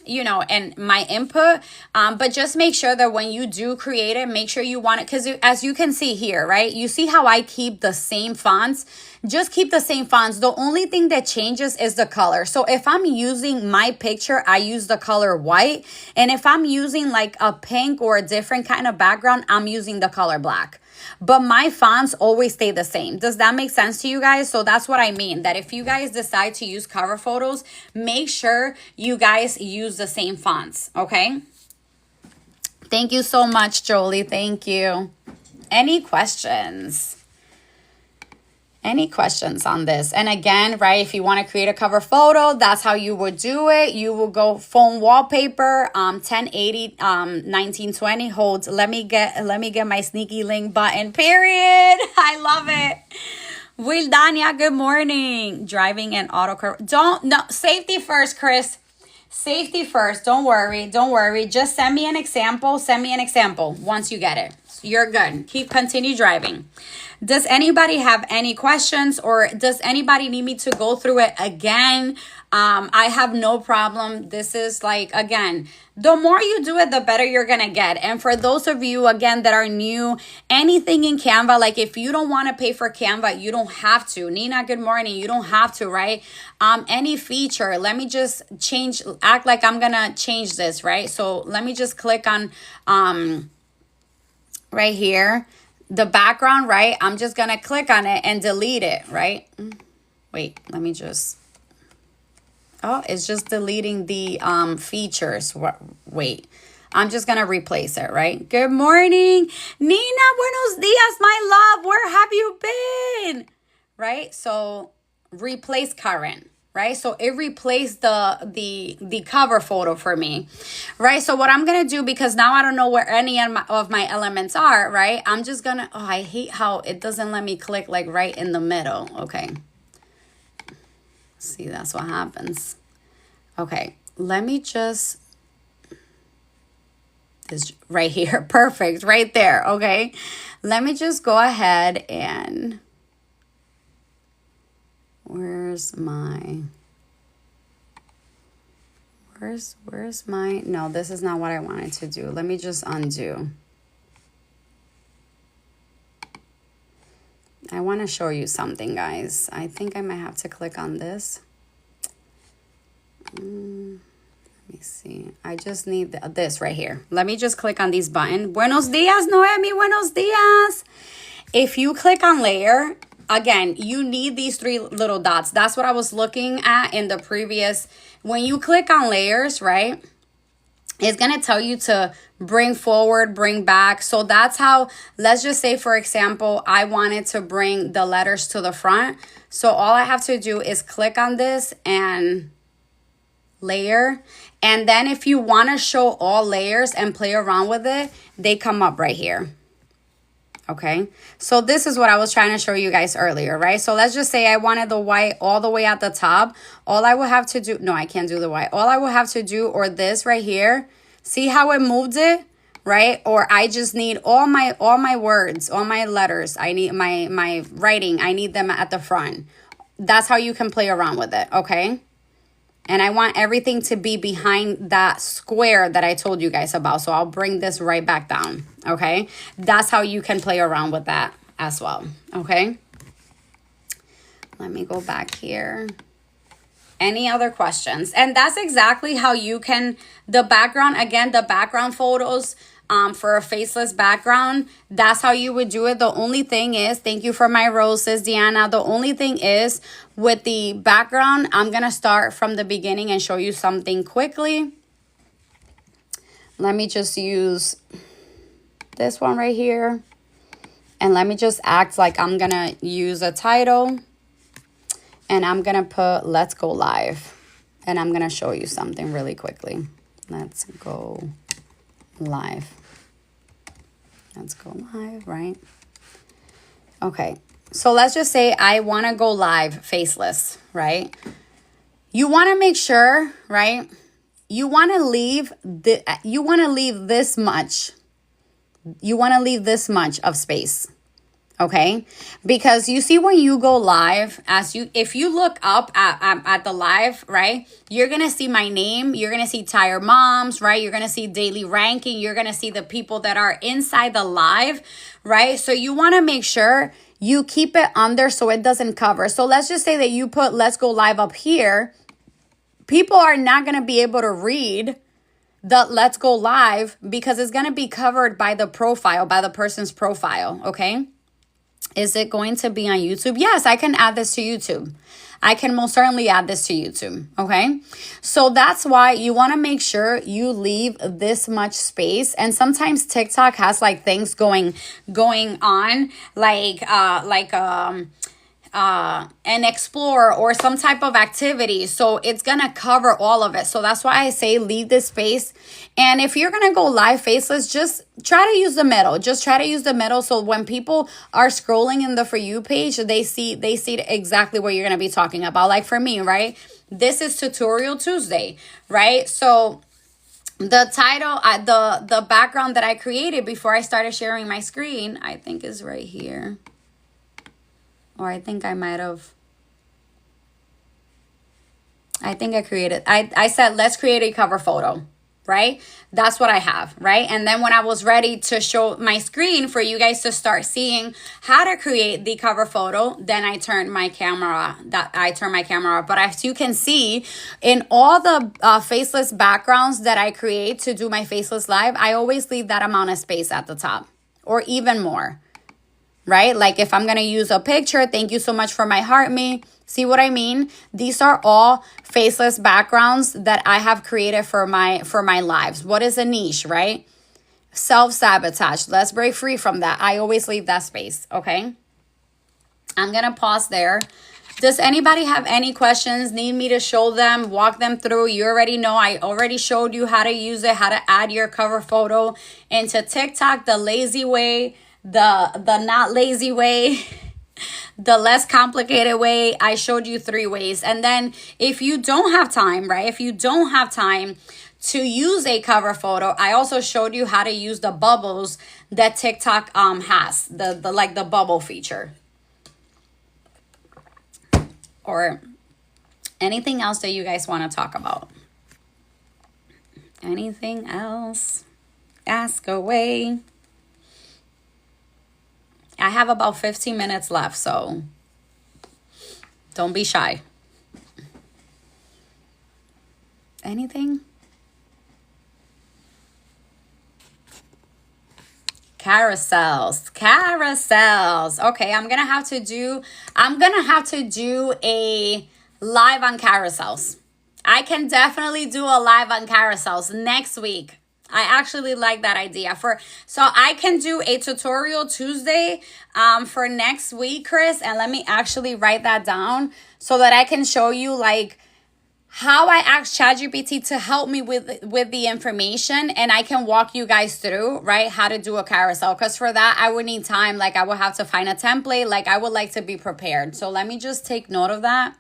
you know, and my input. But just make sure that when you do create it, make sure you want it, because as you can see here, right? You see how I keep the same fonts? Just keep the same fonts. The only thing that changes is the color. So if I'm using my picture, I use the color white. And if I'm using like a pink or a different kind of background, I'm using the color black. But my fonts always stay the same. Does that make sense to you guys? So that's what I mean, that if you guys decide to use cover photos, make sure you guys use the same fonts, okay? Thank you so much, Jolie. Thank you. Any questions? Any questions on this? And again, right, if you want to create a cover photo, that's how you would do it. You will go phone wallpaper, 1080, 1920 holds. Let me get my sneaky link button, period. I love it. Wildania, good morning. Driving and autocorrect. No, safety first, Chris. Safety first. Don't worry. Don't worry. Just send me an example. Send me an example once you get it. You're good. Continue driving. Does anybody have any questions, or does anybody need me to go through it again? I have no problem. This is like, again, the more you do it, the better you're going to get. And for those of you, again, that are new, anything in Canva, like if you don't want to pay for Canva, you don't have to. Nina, good morning. You don't have to, right? Any feature, let me just act like I'm going to change this, right? So let me just click on, right here, the background, right? I'm just going to click on it and delete it, right? Wait, let me just... Oh, it's just deleting the features. Wait, I'm just going to replace it, right? Good morning, Nina. Buenos dias, my love. Where have you been? Right? So replace current, right? So it replaced the cover photo for me, right? So what I'm going to do, because now I don't know where any of my elements are, right? I'm just going to, I hate how it doesn't let me click like right in the middle. Okay. See, that's what happens. Okay, let me just, this right here, perfect, right there, okay? Let me just go ahead and, where's my, no, this is not what I wanted to do. Let me just undo. I want to show you something, guys. I think I might have to click on this. Let me see. I just need this right here. Let me just click on this button. Buenos dias, Noemi. Buenos dias. If you click on layer, again, you need these three little dots. That's what I was looking at in the previous. When you click on layers, right? It's going to tell you to bring forward, bring back. So that's how, let's just say, for example, I wanted to bring the letters to the front. So all I have to do is click on this and layer. And then if you want to show all layers and play around with it, they come up right here. Okay, so this is what I was trying to show you guys earlier, right? So let's just say I wanted the white all the way at the top. All I will have to do, no, I can't do the white. All I will have to do, or this right here, see how it moved it, right? Or I just need all my words, all my letters. I need my writing. I need them at the front. That's how you can play around with it, okay? And I want everything to be behind that square that I told you guys about. So I'll bring this right back down, okay? That's how you can play around with that as well, okay? Let me go back here. Any other questions? And that's exactly how you can, the background, again, the background photos, for a faceless background, that's how you would do it. The only thing is, thank you for my roses, Deanna. The only thing is, with the background, I'm going to start from the beginning and show you something quickly. Let me just use this one right here. And let me just act like I'm going to use a title. And I'm going to put, let's go live. And I'm going to show you something really quickly. Let's go live. Let's go live, right? Okay, so let's just say I want to go live faceless, right? You want to make sure, right? You want to leave this much. You want to leave this much of space. Okay, because you see when you go live, if you look up at the live, right, you're gonna see my name, you're gonna see Tired Moms, right, you're gonna see daily ranking, you're gonna see the people that are inside the live, right? So you want to make sure you keep it under so it doesn't cover. So let's just say that you put let's go live up here. People are not gonna be able to read the let's go live because it's gonna be covered by the profile, by the person's profile. Okay. Is it going to be on YouTube? Yes, I can add this to YouTube. I can most certainly add this to YouTube, okay? So that's why you want to make sure you leave this much space. And sometimes TikTok has like things going on, like and explore or some type of activity. So it's gonna cover all of it. So that's why I say leave this space. And if you're gonna go live faceless, just try to use the middle. Just try to use the middle. So when people are scrolling in the For You page, they see exactly what you're gonna be talking about. Like for me, right? This is Tutorial Tuesday, right? So the title, the background that I created before I started sharing my screen, I think is right here. Or I think I might have. I think I created. I said, let's create a cover photo, right? That's what I have, right? And then when I was ready to show my screen for you guys to start seeing how to create the cover photo, then I turned my camera. But as you can see, in all the faceless backgrounds that I create to do my faceless live, I always leave that amount of space at the top, or even more. Right? Like if I'm going to use a picture, thank you so much for my heart me. See what I mean? These are all faceless backgrounds that I have created for my lives. What is a niche, right? Self-sabotage. Let's break free from that. I always leave that space, okay? I'm going to pause there. Does anybody have any questions? Need me to show them, walk them through? You already know. I already showed you how to use it, how to add your cover photo into TikTok the lazy way, the not lazy way, the less complicated way. I showed you 3 ways. And then if you don't have time, right? If you don't have time to use a cover photo, I also showed you how to use the bubbles that TikTok has, the like the bubble feature. Or anything else that you guys want to talk about. Anything else? Ask away. I have about 15 minutes left, so don't be shy. Anything? Carousels. Okay, I'm gonna have to do a live on carousels. I can definitely do a live on carousels next week. I actually like that idea. So I can do a Tutorial Tuesday for next week, Chris. And let me actually write that down so that I can show you like how I asked ChatGPT to help me with the information, and I can walk you guys through, right, how to do a carousel. Because for that, I would need time. Like I would have to find a template. Like I would like to be prepared. So let me just take note of that.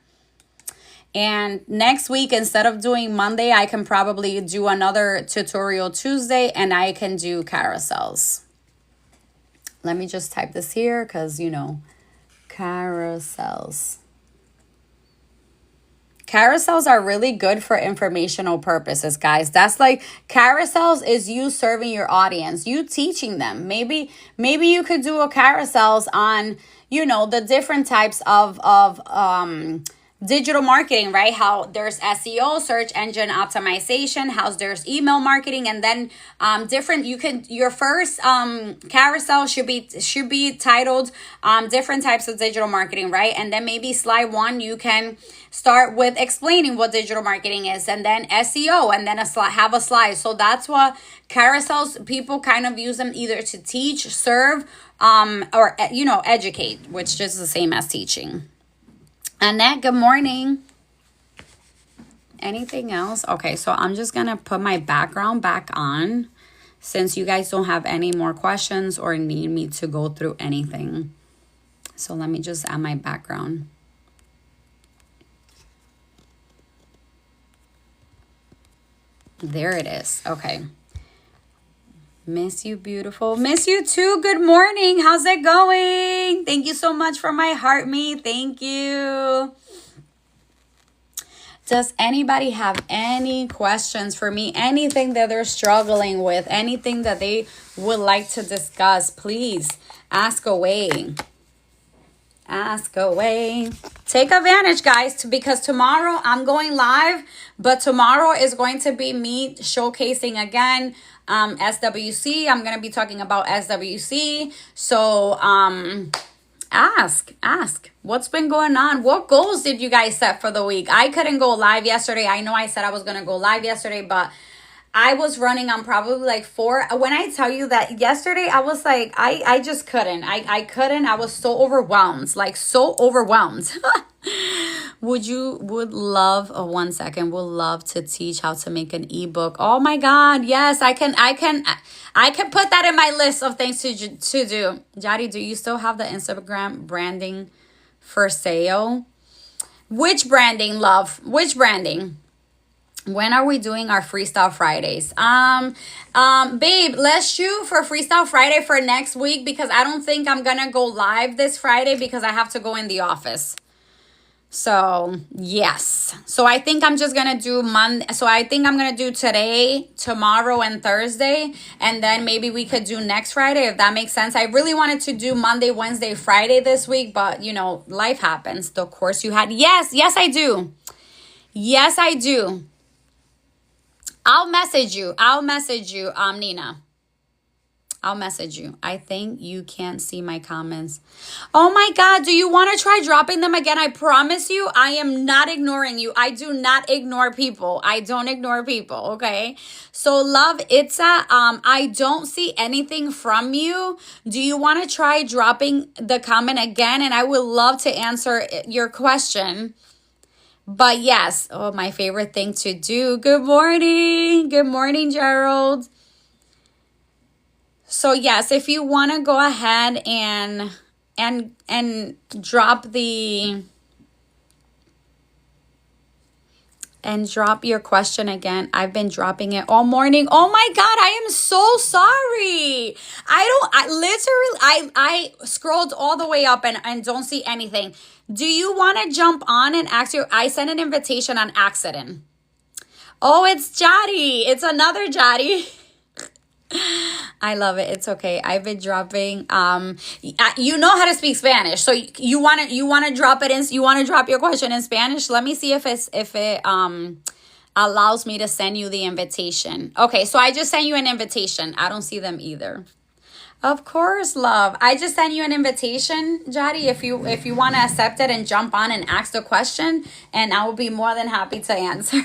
And next week, instead of doing Monday, I can probably do another Tutorial Tuesday, and I can do carousels. Let me just type this here because, you know, carousels. Carousels are really good for informational purposes, guys. That's like, carousels is you serving your audience, you teaching them. Maybe you could do a carousels on, you know, the different types of digital marketing, right? How there's SEO, search engine optimization, how there's email marketing, and then your first carousel should be titled different types of digital marketing, right? And then maybe slide 1, you can start with explaining what digital marketing is, and then SEO, and then have a slide. So that's what carousels, people kind of use them either to teach, serve, or, you know, educate, which is the same as teaching. Annette, good morning. Anything else? Okay, so I'm just going to put my background back on since you guys don't have any more questions or need me to go through anything. So let me just add my background. There it is. Okay. Miss you, beautiful. Miss you too. Good morning. How's it going? Thank you so much for my heart me. Thank you. Does anybody have any questions for me? Anything that they're struggling with? Anything that they would like to discuss? Please ask away. Ask away. Take advantage, guys, because tomorrow I'm going live, but tomorrow is going to be me showcasing again SWC. I'm going to be talking about SWC. So ask what's been going on. What goals did you guys set for the week? I couldn't go live yesterday. I know I said I was going to go live yesterday, but I was running on probably like four. When I tell you that yesterday, I was like, I just couldn't. I couldn't. I was so overwhelmed, like so overwhelmed. Would love, oh, 1 second, would love to teach how to make an ebook. Oh my God. Yes, I can put that in my list of things to do. Jari, do you still have the Instagram branding for sale? Which branding, love? Which branding? When are we doing our Freestyle Fridays? Babe, let's shoot for Freestyle Friday for next week because I don't think I'm gonna go live this Friday because I have to go in the office. So, yes. So I think I'm just going to do Monday. So I think I'm going to do today, tomorrow, and Thursday. And then maybe we could do next Friday, if that makes sense. I really wanted to do Monday, Wednesday, Friday this week. But, life happens. The course you had. Yes, I do. Yes, I do. I'll message you, Nina. I'll message you. I think you can't see my comments. Oh my God, do you want to try dropping them again? I promise you, I am not ignoring you. I do not ignore people. I don't ignore people, okay? So love, I don't see anything from you. Do you want to try dropping the comment again? And I would love to answer your question. But yes, oh, my favorite thing to do. Good morning. Good morning, Gerald. So yes, if you want to go ahead and drop your question again. I've been dropping it all morning. Oh my God, I am so sorry. I scrolled all the way up and don't see anything. Do you want to jump on and ask I sent an invitation on accident. Oh, it's Jari. It's another Jari. I love it. It's okay. I've been dropping. You know how to speak Spanish, so you want to drop it in. You want to drop your question in Spanish. Let me see if it allows me to send you the invitation. Okay, so I just sent you an invitation. I don't see them either. Of course, love. I just sent you an invitation, Jari. If you want to accept it and jump on and ask the question, and I will be more than happy to answer.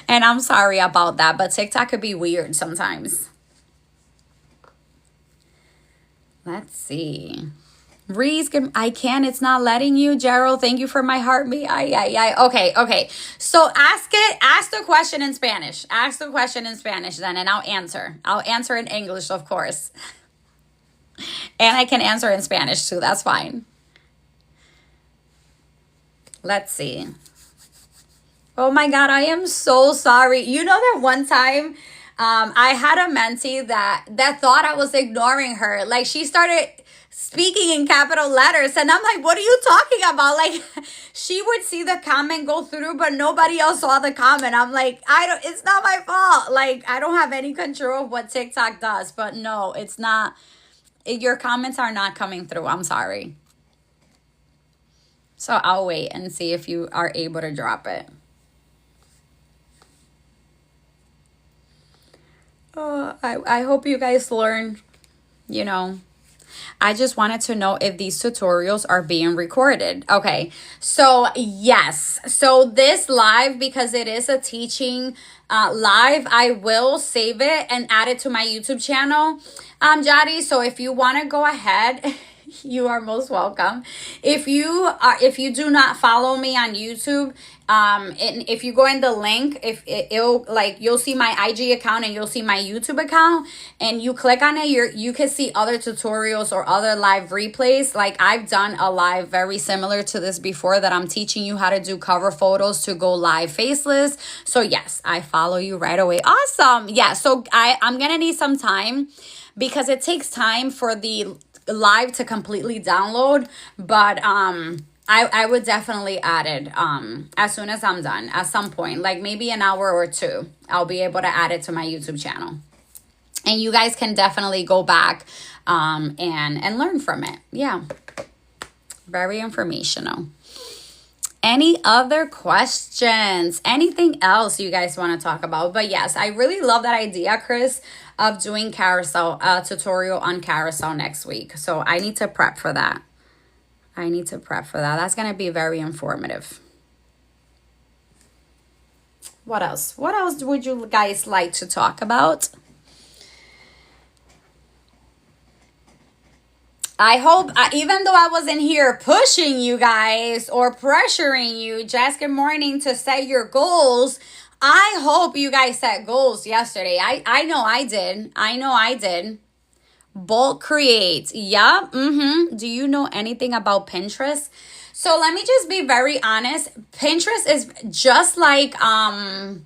And I'm sorry about that, but TikTok could be weird sometimes. Let's see. Reese, it's not letting you. Gerald, thank you for my heartbeat. Okay. So ask the question in Spanish. Ask the question in Spanish then, and I'll answer. I'll answer in English, of course. And I can answer in Spanish too. That's fine. Let's see. Oh my God, I am so sorry. You know that one time I had a mentee that thought I was ignoring her. Like, she started speaking in capital letters and I'm like, what are you talking about? Like, she would see the comment go through, but nobody else saw the comment. I'm like, it's not my fault. Like, I don't have any control of what TikTok does, but no, it's not. Your comments are not coming through. I'm sorry. So I'll wait and see if you are able to drop it. I hope you guys learn, I just wanted to know if these tutorials are being recorded. Okay, so yes. So this live, because it is a teaching live, I will save it and add it to my YouTube channel, Jari. So if you want to go ahead, you are most welcome. If you do not follow me on YouTube, and if you go in the link, you'll see my IG account and you'll see my YouTube account, and you click on it, you can see other tutorials or other live replays. Like, I've done a live very similar to this before that I'm teaching you how to do cover photos to go live faceless. So yes, I follow you right away. Awesome. Yeah. So I'm gonna need some time because it takes time for the live to completely download, but I would definitely add it as soon as I'm done. At some point, like maybe an hour or two, I'll be able to add it to my YouTube channel, and you guys can definitely go back and learn from it. Yeah, very informational. Any other questions? Anything else you guys want to talk about? But yes, I really love that idea, Chris, of doing carousel, tutorial on carousel next week. So I need to prep for that. That's going to be very informative. What else? What else would you guys like to talk about? I hope, even though I wasn't here pushing you guys or pressuring you, just good morning, to set your goals. I hope you guys set goals yesterday. I know I did. I know I did. Bulk create. Yeah. Do you know anything about Pinterest? So let me just be very honest. Pinterest is just like FB,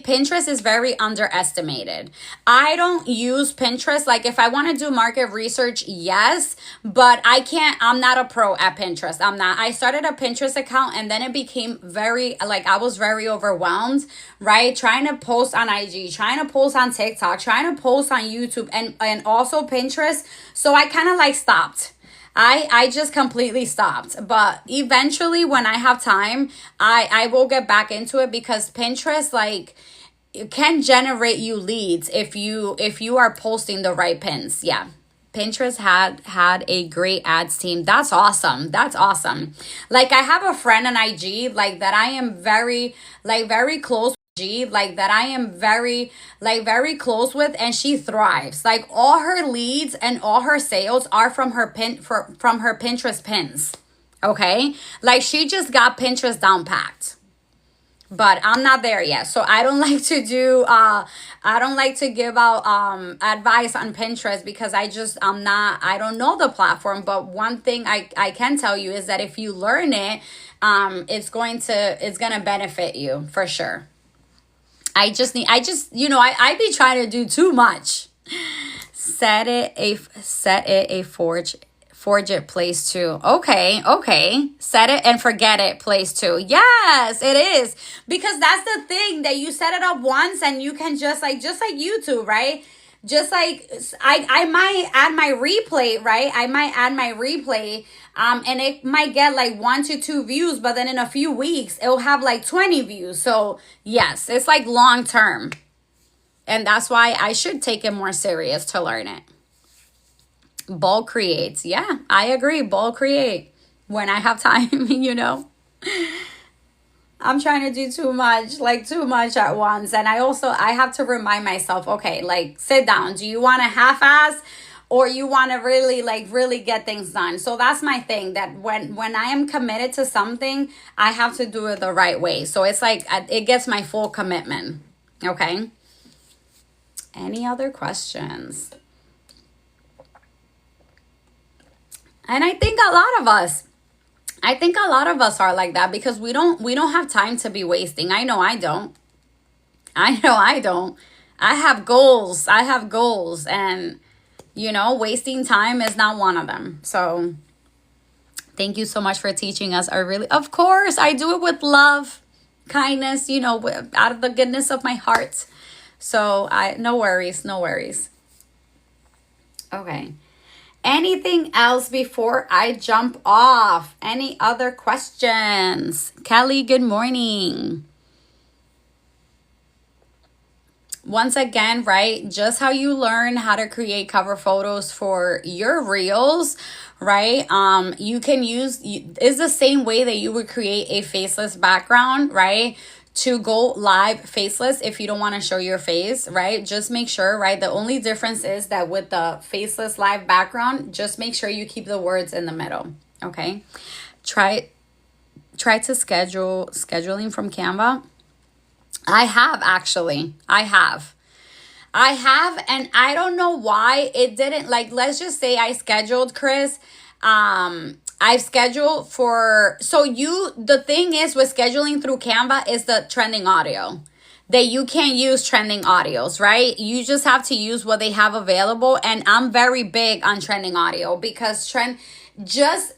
Pinterest is very underestimated. I don't use Pinterest. Like if I want to do market research, yes, but I'm not a pro at Pinterest. I'm not. I started a Pinterest account and then it became I was very overwhelmed, right? Trying to post on IG, trying to post on TikTok, trying to post on YouTube and also Pinterest. So I kind of like stopped. I just completely stopped. But eventually when I have time, I will get back into it because Pinterest, like, it can generate you leads if you are posting the right pins. Yeah. Pinterest had a great ads team. That's awesome. That's awesome. Like I have a friend on IG like that I am very close that I am very close with, and she thrives. Like all her leads and all her sales are from her from her Pinterest pins. Okay? Like she just got Pinterest down packed. But I'm not there yet. So I don't like to do I don't like to give out advice on Pinterest because I don't know the platform. But one thing I can tell you is that if you learn it, it's gonna benefit you for sure. I be trying to do too much. Set it a forge it place too. Okay. Set it and forget it place too. Yes, it is. Because that's the thing, that you set it up once and you can just like YouTube, right? Just like I might add my replay, right? I might add my replay, and it might get like 1 to 2 views, but then in a few weeks it'll have like 20 views. So yes, it's like long term, and that's why I should take it more serious to learn it. Ball creates. Yeah, I agree. Ball create when I have time. I'm trying to do too much at once. And I have to remind myself, okay, like sit down. Do you want to half-ass or you want to really get things done? So that's my thing, that when I am committed to something, I have to do it the right way. So it's like it gets my full commitment. Okay. Any other questions? And I think a lot of us are like that because we don't have time to be wasting. I know I don't. I have goals. And wasting time is not one of them. So thank you so much for teaching us. Of course, I do it with love, kindness, out of the goodness of my heart. So no worries. Okay. Anything else before I jump off? Any other questions? Kelly, good morning. Once again, right? Just how you learn how to create cover photos for your reels, right? You can is the same way that you would create a faceless background, right? To go live faceless if you don't want to show your face, right? Just make sure, right? The only difference is that with the faceless live background, just make sure you keep the words in the middle, okay? Try to scheduling from Canva. I have, and I don't know why it didn't, like, let's just say I scheduled Chris, I've scheduled the thing is with scheduling through Canva is the trending audio, that you can't use trending audios, right? You just have to use what they have available. And I'm very big on trending audio because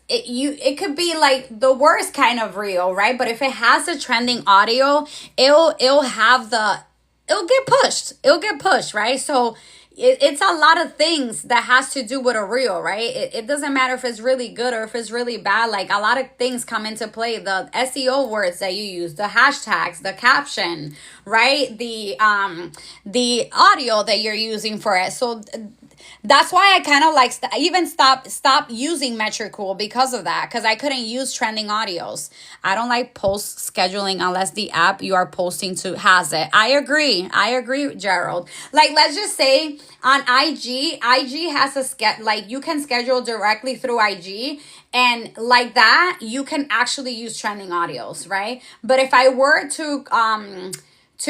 it could be like the worst kind of reel, right? But if it has a trending audio, it'll get pushed, right? So it's a lot of things that has to do with a reel, right? It doesn't matter if it's really good or if it's really bad. Like a lot of things come into play. The SEO words that you use, the hashtags, the caption, right? The audio that you're using for it. So That's why I kind of like even stop using Metricool because of that, because I couldn't use trending audios. I don't like post scheduling unless the app you are posting to has it. I agree, Gerald. Like, let's just say on IG has a like you can schedule directly through IG, and like that you can actually use trending audios, right? But if I were to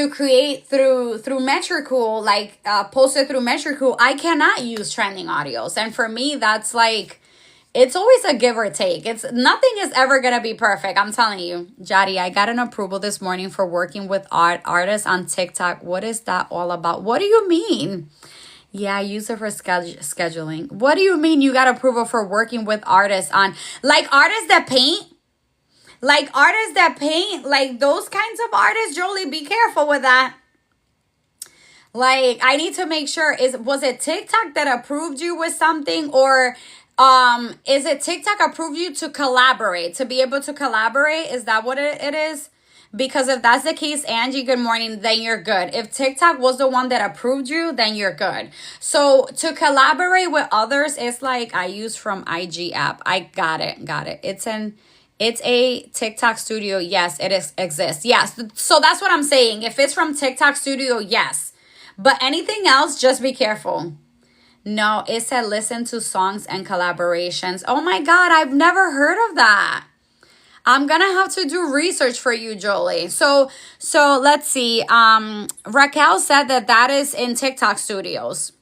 create through Metricool, like post it through Metricool, I cannot use trending audios. And for me, that's like, it's always a give or take. It's nothing is ever gonna be perfect. I'm telling you, Jari, I got an approval this morning for working with artists on TikTok. What is that all about? What do you mean? Yeah, I use it for scheduling. What do you mean you got approval for working with artists on, like artists that paint? Like artists that paint, like those kinds of artists, Jolie, be careful with that. Like, I need to make sure, was it TikTok that approved you with something, or is it TikTok approved you to collaborate, to be able to collaborate? Is that what it is? Because if that's the case, Angie, good morning, then you're good. If TikTok was the one that approved you, then you're good. So to collaborate with others, it's like I use from IG app. I got it. It's a TikTok studio. Yes, exists. Yes. So that's what I'm saying. If it's from TikTok studio, yes. But anything else, just be careful. No, it said listen to songs and collaborations. Oh my God, I've never heard of that. I'm going to have to do research for you, Jolie. So let's see. Raquel said that is in TikTok studios.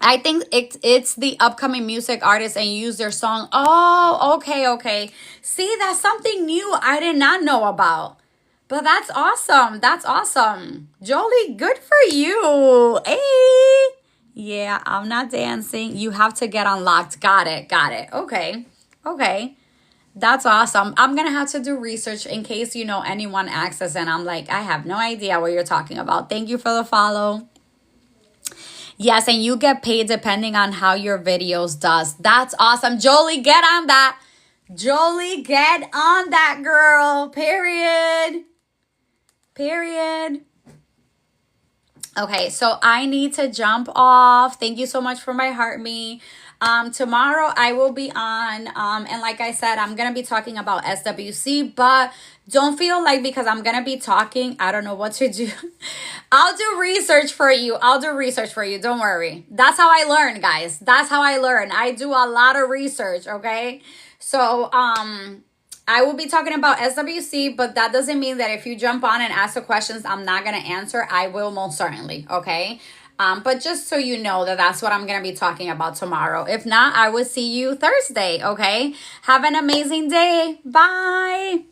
I think it's the upcoming music artist and use their song. Oh, okay. See, that's something new I did not know about. But that's awesome. That's awesome. Jolie, good for you. Hey. Yeah, I'm not dancing. You have to get unlocked. Got it. Okay. That's awesome. I'm going to have to do research in case, anyone asks us and I'm like, I have no idea what you're talking about. Thank you for the follow. Yes, and you get paid depending on how your videos does. That's awesome. Jolie, get on that. Jolie, get on that, girl. Period. Okay, so I need to jump off. Thank you so much for my heart, me. Tomorrow I will be on, and like I said, I'm going to be talking about SWC, but don't feel like because I'm going to be talking, I don't know what to do. I'll do research for you. Don't worry. That's how I learn, guys. That's how I learn. I do a lot of research, okay? So, I will be talking about SWC, but that doesn't mean that if you jump on and ask the questions, I'm not going to answer. I will most certainly, okay? But just so you know that's what I'm going to be talking about tomorrow. If not, I will see you Thursday, okay? Have an amazing day. Bye.